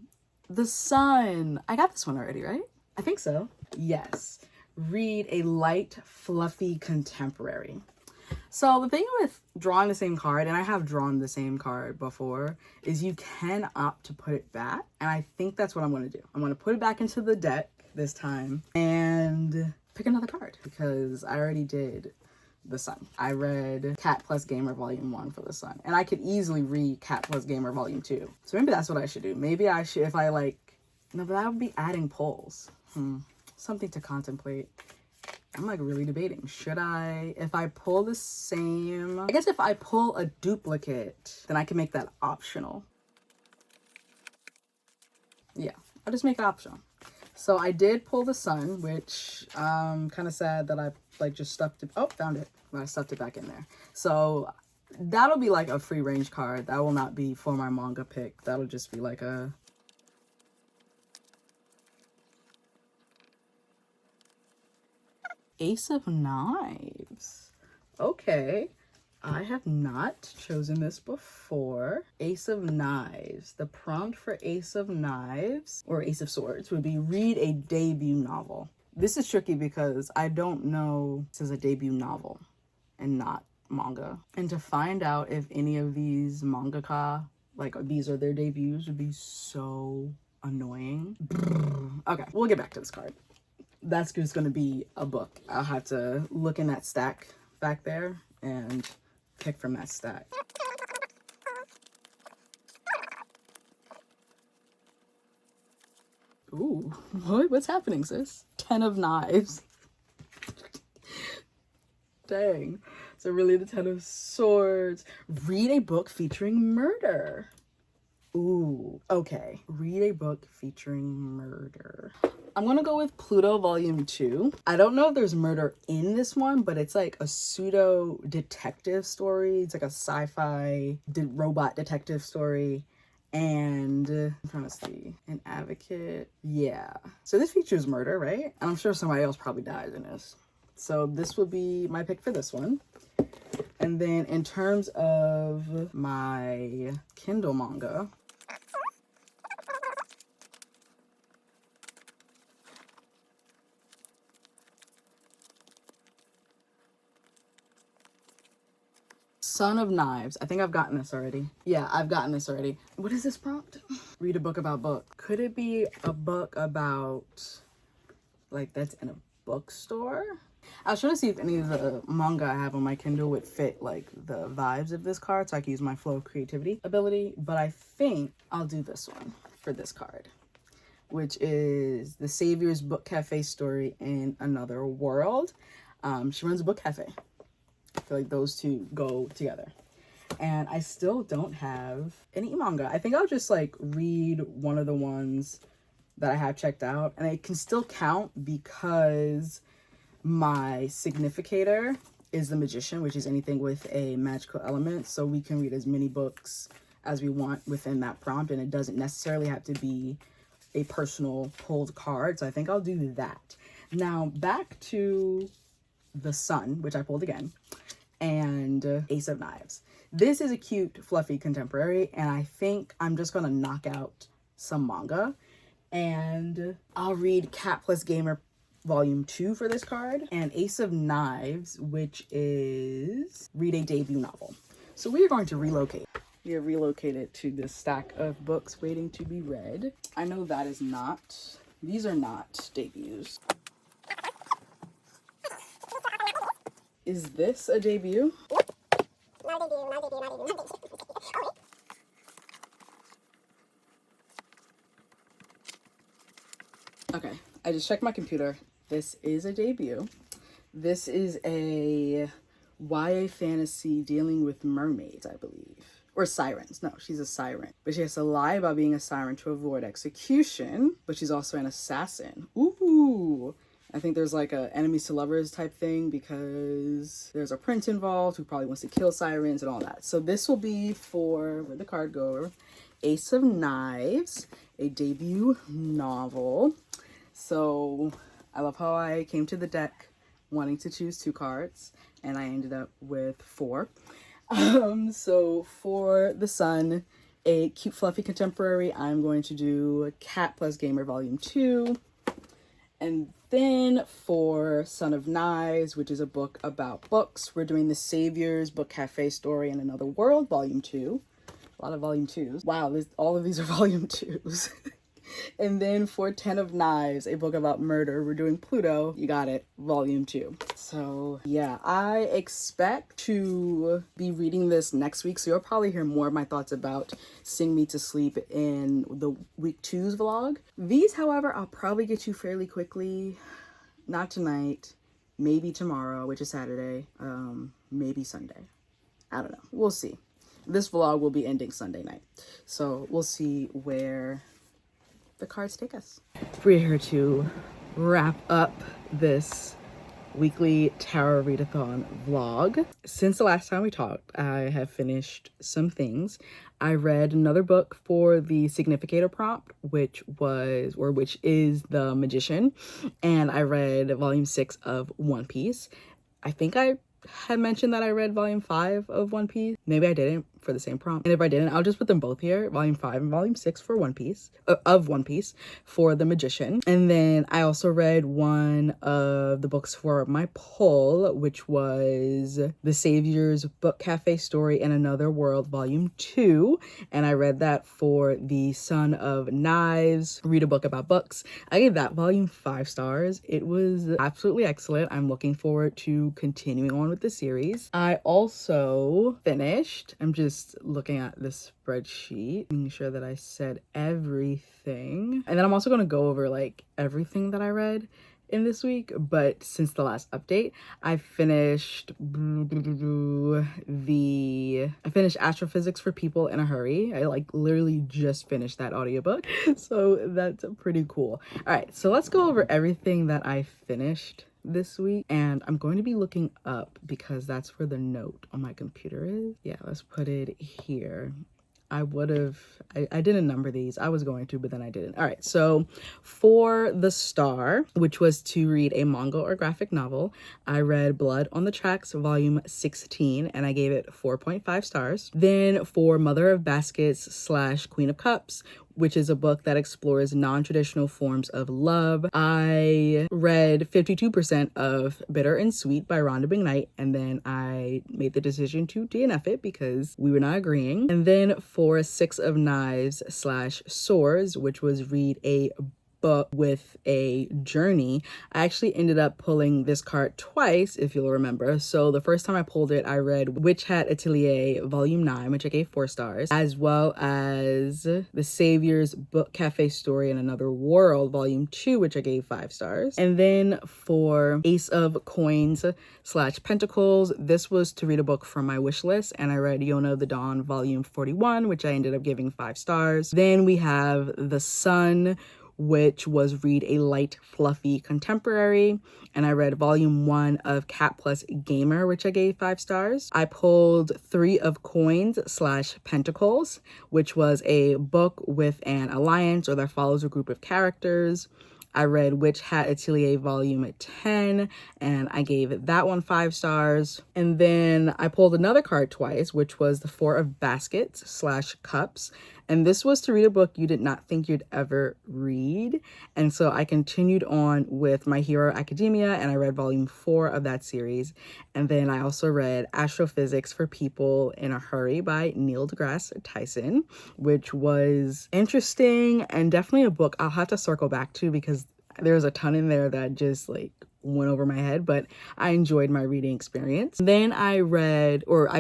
Speaker 1: the sun. I got this one already, right? I think so. Yes. Read a light, fluffy contemporary. So the thing with drawing the same card, and I have drawn the same card before, is you can opt to put it back. And I think that's what I'm going to do. I'm going to put it back into the deck this time and pick another card because I already did the sun. I read Cat Plus Gamer Volume 1 for the sun. And I could easily read Cat Plus Gamer Volume 2. So maybe that's what I should do. Maybe I should, if I like, no, but that would be adding polls. Something to contemplate. I'm like really debating. Should I, if I pull the same, I guess if I pull a duplicate, then I can make that optional. Yeah, I'll just make it optional. So I did pull the sun, which kind of sad that I like just stuffed it. Oh, found it. I stuffed it back in there. So that'll be like a free range card. That will not be for my manga pick. That'll just be like a Ace of Knives. Okay. I have not chosen this before. Ace of Knives. The prompt for Ace of Knives, or Ace of Swords, would be read a debut novel. This is tricky because I don't know this is a debut novel and not manga. And to find out if any of these mangaka, like these are their debuts, would be so annoying. Okay, we'll get back to this card. That's just going to be a book. I'll have to look in that stack back there and pick from that stack. Ooh, what's happening, sis? 10 of Knives. Dang. So really the 10 of Swords. Read a book featuring murder. Ooh, okay. Read a book featuring murder. I'm gonna go with Pluto Volume 2. I don't know if there's murder in this one, but it's like a pseudo detective story. It's like a sci-fi robot detective story. And I'm trying to see, an advocate. Yeah. So this features murder, right? And I'm sure somebody else probably dies in this. So this would be my pick for this one. And then in terms of my Kindle manga, Son of Knives. I think I've gotten this already. Yeah, I've gotten this already. What is this prompt? Read a book about book. Could it be a book about, like, that's in a bookstore? I was trying to see if any of the manga I have on my Kindle would fit, like, the vibes of this card so I can use my flow of creativity ability. But I think I'll do this one for this card, which is The Savior's Book Cafe Story in Another World. She runs a book cafe. I feel like those two go together. And I still don't have any manga. I think I'll just like read one of the ones that I have checked out. And it can still count because my significator is the magician, which is anything with a magical element. So we can read as many books as we want within that prompt. And it doesn't necessarily have to be a personal pulled card. So I think I'll do that. Now back to the Sun, which I pulled again, and Ace of Knives. This is a cute, fluffy contemporary, and I think I'm just gonna knock out some manga, and I'll read Cat Plus Gamer Volume 2 for this card, and Ace of Knives, which is read a debut novel. So we are going to relocate. We are relocated to this stack of books waiting to be read. I know that is not, these are not debuts. Is this a debut? Okay, I just checked my computer. This is a debut. This is a YA fantasy dealing with mermaids, I believe. Or sirens. No, she's a siren. But she has to lie about being a siren to avoid execution. But she's also an assassin. Ooh! I think there's like a enemies to lovers type thing because there's a prince involved who probably wants to kill sirens and all that. So this will be for, where'd the card go? Ace of Knives, a debut novel. So I love how I came to the deck wanting to choose 2 cards and I ended up with 4. So for the Sun, a cute fluffy contemporary, I'm going to do Cat Plus Gamer Volume 2. And then for Son of Knives, which is a book about books, we're doing The Savior's Book Cafe Story in Another World, Volume 2. A lot of Volume 2s. Wow, all of these are Volume 2s. And then for 10 of Knives, a book about murder, we're doing Pluto. You got it, Volume 2. So yeah, I expect to be reading this next week. So you'll probably hear more of my thoughts about Sing Me to Sleep in the week 2's vlog. These, however, I'll probably get you fairly quickly. Not tonight, maybe tomorrow, which is Saturday, maybe Sunday. I don't know, we'll see. This vlog will be ending Sunday night. So we'll see where the cards take us. We're here to wrap up this weekly Tarot Readathon vlog. Since the last time we talked, I have finished some things. I read another book for the significator prompt, which is The Magician, and I read volume 6 of One Piece. I think I had mentioned that I read volume 5 of One Piece. Maybe I didn't for the same prompt. And if I didn't, I'll just put them both here. Volume 5 and volume 6 for One Piece, of One Piece for The Magician. And then I also read one of the books for my poll, which was The Savior's Book Cafe Story in Another World, Volume 2. And I read that for the Son of Knives, Read a Book About Books. I gave that volume 5 stars. It was absolutely excellent. I'm looking forward to continuing on with the series. I also finished, I'm just looking at this spreadsheet, making sure that I said everything. And then I'm also going to go over like everything that I read in this week. But since the last update, I finished Astrophysics for People in a Hurry. I like literally just finished that audiobook. So that's pretty cool. All right, so let's go over everything that I finished this week, and I'm going to be looking up because that's where the note on my computer is. Yeah, let's put it here. I didn't number these. I was going to, but then I didn't. All right, so for the star, which was to read a manga or graphic novel, I read Blood on the Tracks volume 16 and I gave it 4.5 stars. Then for Mother of Baskets / Queen of Cups, which is a book that explores non-traditional forms of love. I read 52% of Bitter and Sweet by Rhonda McKnight, and then I made the decision to DNF it because we were not agreeing. And then for Six of Knives / Swords, which was read a book with a journey, I actually ended up pulling this card twice, if you'll remember. So the first time I pulled it, I read Witch Hat Atelier Volume 9, which I gave 4 stars, as well as The Savior's Book Cafe Story in Another World Volume 2, which I gave 5 stars. And then for Ace of Coins / Pentacles, this was to read a book from my wish list, and I read Yona of the Dawn Volume 41, which I ended up giving 5 stars. Then we have The Sun, which was read a light, fluffy contemporary, and I read Volume 1 of Cat Plus Gamer, which I gave 5 stars. I pulled Three of Coins / Pentacles, which was a book with an alliance or that follows a group of characters. I read Witch Hat Atelier Volume 10, and I gave that one 5 stars. And then I pulled another card twice, which was the Four of Baskets / Cups. And this was to read a book you did not think you'd ever read. And so I continued on with My Hero Academia, and I read Volume 4 of that series. And then I also read Astrophysics for People in a Hurry by Neil deGrasse Tyson, which was interesting and definitely a book I'll have to circle back to because there's a ton in there that just like went over my head, but I enjoyed my reading experience. Then I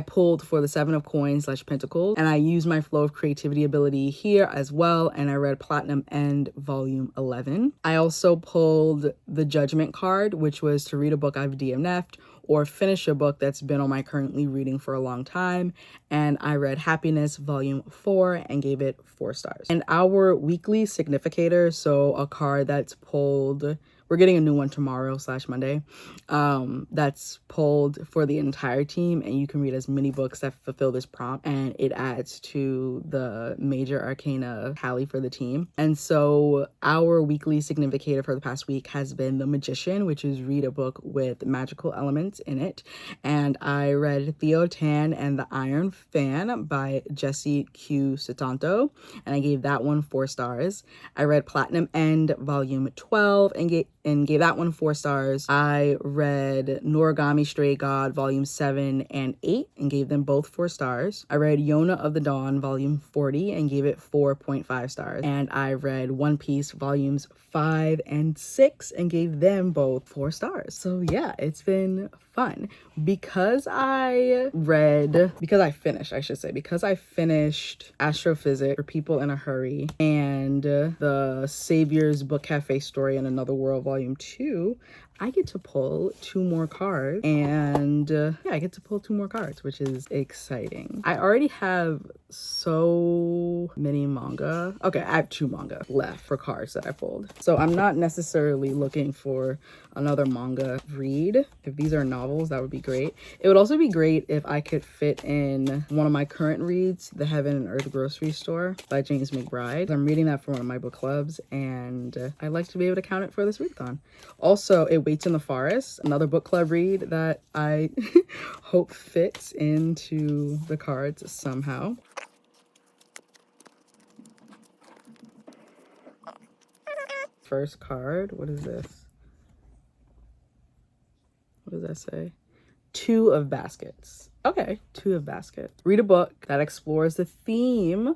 Speaker 1: pulled for the Seven of Coins / Pentacles, and I used my flow of creativity ability here as well, and I read Platinum End Volume 11. I also pulled the Judgment card, which was to read a book I've DNF'd or finish a book that's been on my currently reading for a long time, and I read Happiness Volume 4 and gave it 4 stars. And our weekly significator, so a card that's pulled, we're getting a new one tomorrow / Monday, that's pulled for the entire team, and you can read as many books that fulfill this prompt, and it adds to the major arcana tally for the team. And so our weekly significator for the past week has been The Magician, which is read a book with magical elements in it. And I read Theo Tan and the Iron Fan by Jesse Q. Sutanto, and I gave that one 4 stars. I read Platinum End Volume 12 and gave that one 4 stars. I read Noragami Stray God Volume 7 and 8 and gave them both 4 stars. I read Yona of the Dawn Volume 40 and gave it 4.5 stars. And I read One Piece Volumes 5 and 6 and gave them both 4 stars. So yeah, it's been fun. Because I finished Astrophysics for People in a Hurry and The Savior's Book Cafe Story in Another World Volume 2, I get to pull 2 more cards, and I get to pull 2 more cards, which is exciting. I already have so many manga. Okay, I have 2 manga left for cards that I pulled. So I'm not necessarily looking for another manga read. If these are novels, that would be great. It would also be great if I could fit in one of my current reads, The Heaven and Earth Grocery Store by James McBride. I'm reading that for one of my book clubs, and I'd like to be able to count it for this readathon. Also, It Waits in the Forest, another book club read that I hope fits into the cards somehow. First card, what is this? What does that say? 2 of Baskets. Okay, 2 of Baskets. Read a book that explores the theme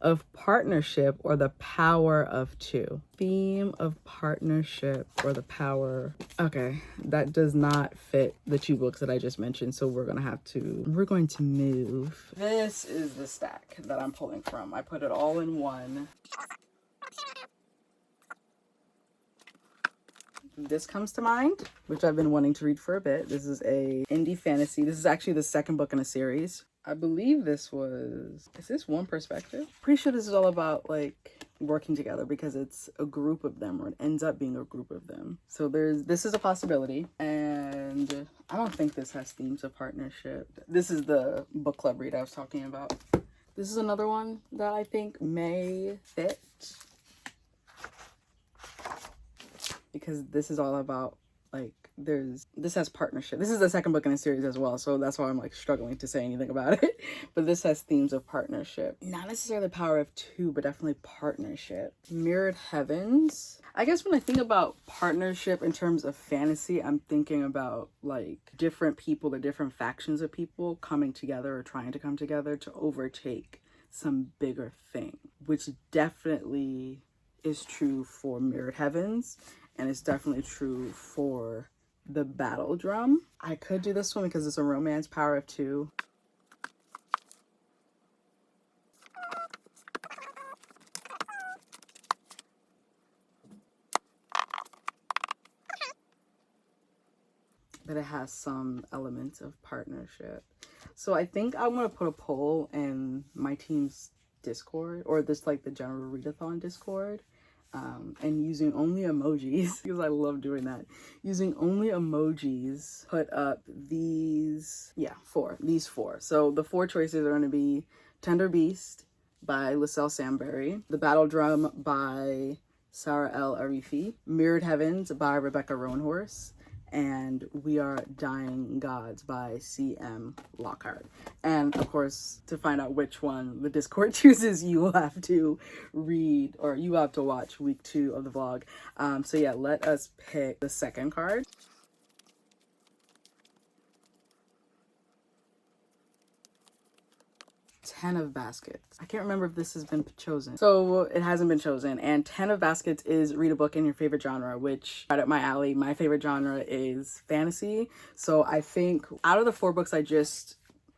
Speaker 1: of partnership or the power of 2. Theme of partnership or the power. Okay, that does not fit the 2 books that I just mentioned, so we're going to move. This is the stack that I'm pulling from. I put it all in one. This comes to mind, which I've been wanting to read for a bit. This is a indie fantasy. This is actually the 2nd book in a series. I believe is this One Perspective? Pretty sure this is all about like working together because it's a group of them, or it ends up being a group of them. So this is a possibility, and I don't think this has themes of partnership. This is the book club read I was talking about. This is another one that I think may fit, because this is all about Like this has partnership. This is the second book in a series as well, so that's why I'm like struggling to say anything about it. But this has themes of partnership, not necessarily the power of two, but definitely partnership. Mirrored Heavens. I guess when I think about partnership in terms of fantasy, I'm thinking about like different people or different factions of people coming together or trying to come together to overtake some bigger thing, which definitely is true for Mirrored Heavens, and it's definitely true for the Battle Drum. I could do this one because it's a romance, power of two. But it has some elements of partnership. So I think I'm gonna put a poll in my team's Discord, or this like the general Readathon Discord, and using only emojis, because I love doing that. Using only emojis, put up these four. So the four choices are going to be Tender Beast by Lyselle Sambury, The Battle Drum by Sarah L. Arifi, Mirrored Heavens by Rebecca Roanhorse, and We Are Dying Gods by C.M. Lockhart. And of course, to find out which one the Discord chooses, you will have to read, or you have to watch week 2 of the vlog. So yeah, let us pick the second card. Ten of Baskets. I can't remember if this has been chosen. So it hasn't been chosen. And 10 of Baskets is read a book in your favorite genre, which right up my alley. My favorite genre is fantasy. So I think out of the 4 books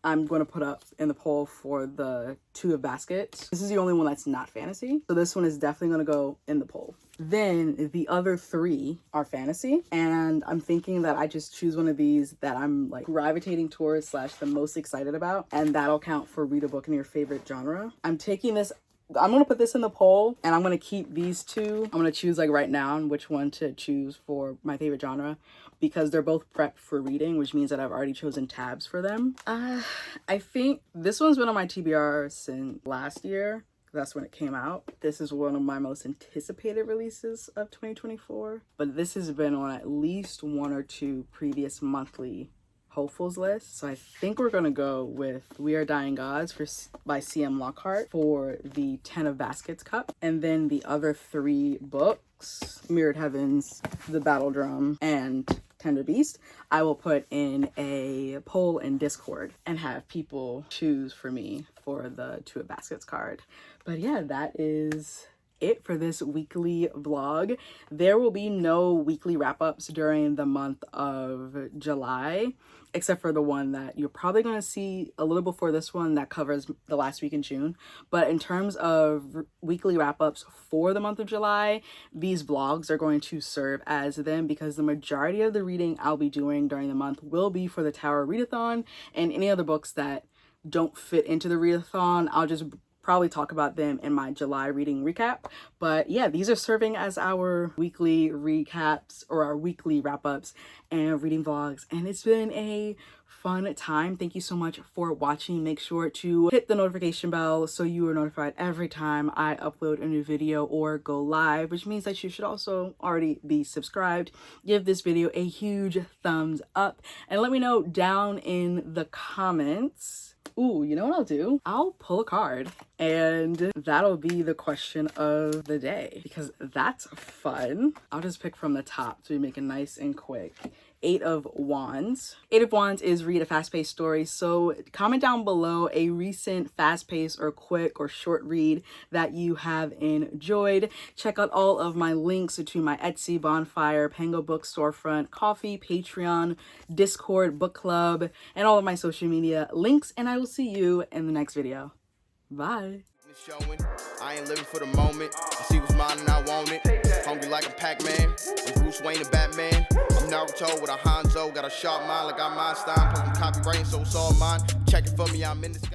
Speaker 1: I'm going to put up in the poll for the 2 of Baskets, this is the only one that's not fantasy. So this one is definitely going to go in the poll. Then the other 3 are fantasy, and I'm thinking that I just choose one of these that I'm like gravitating towards / the most excited about, and that'll count for read a book in your favorite genre. I'm gonna put this in the poll, and I'm gonna keep these 2. I'm gonna choose like right now which one to choose for my favorite genre, because they're both prepped for reading, which means that I've already chosen tabs for them. I think this one's been on my TBR since last year. That's when it came out. This is one of my most anticipated releases of 2024, but this has been on at least 1 or 2 previous monthly hopefuls list. So I think we're gonna go with We Are Dying Gods by C.M. Lockhart for the 10 of Baskets cup. And then the other 3 books, Mirrored Heavens, The Battle Drum, and Tender Beast, I will put in a poll in Discord and have people choose for me for the 2 of Baskets card. But yeah, that is it for this weekly vlog. There will be no weekly wrap-ups during the month of July, except for the one that you're probably going to see a little before this one that covers the last week in June. But in terms of weekly wrap-ups for the month of July, these vlogs are going to serve as them, because the majority of the reading I'll be doing during the month will be for the Tower Readathon, and any other books that don't fit into the Readathon, I'll just probably talk about them in my July reading recap. But yeah, these are serving as our weekly recaps or our weekly wrap-ups and reading vlogs, and it's been a fun time. Thank you so much for watching. Make sure to hit the notification bell so you are notified every time I upload a new video or go live, which means that you should also already be subscribed. Give this video a huge thumbs up, and let me know down in the comments. Ooh, you know what I'll do? I'll pull a card, and that'll be the question of the day, because that's fun. I'll just pick from the top to make it nice and quick. 8 of Wands. 8 of Wands is read a fast-paced story. So comment down below a recent fast-paced or quick or short read that you have enjoyed. Check out all of my links to my Etsy, Bonfire, Pango Book Storefront, Kofi, Patreon, Discord, book club, and all of my social media links. And I will see you in the next video. Bye.
Speaker 3: Showing. I ain't living for the moment. I see what's mine and I want it. Hungry like a Pac-Man. I'm Bruce Wayne and Batman. I'm Naruto with a Hanzo. Got a sharp mind like I'm Einstein. Plus I'm copywriting, so it's all mine. Check it for me, I'm in the sky.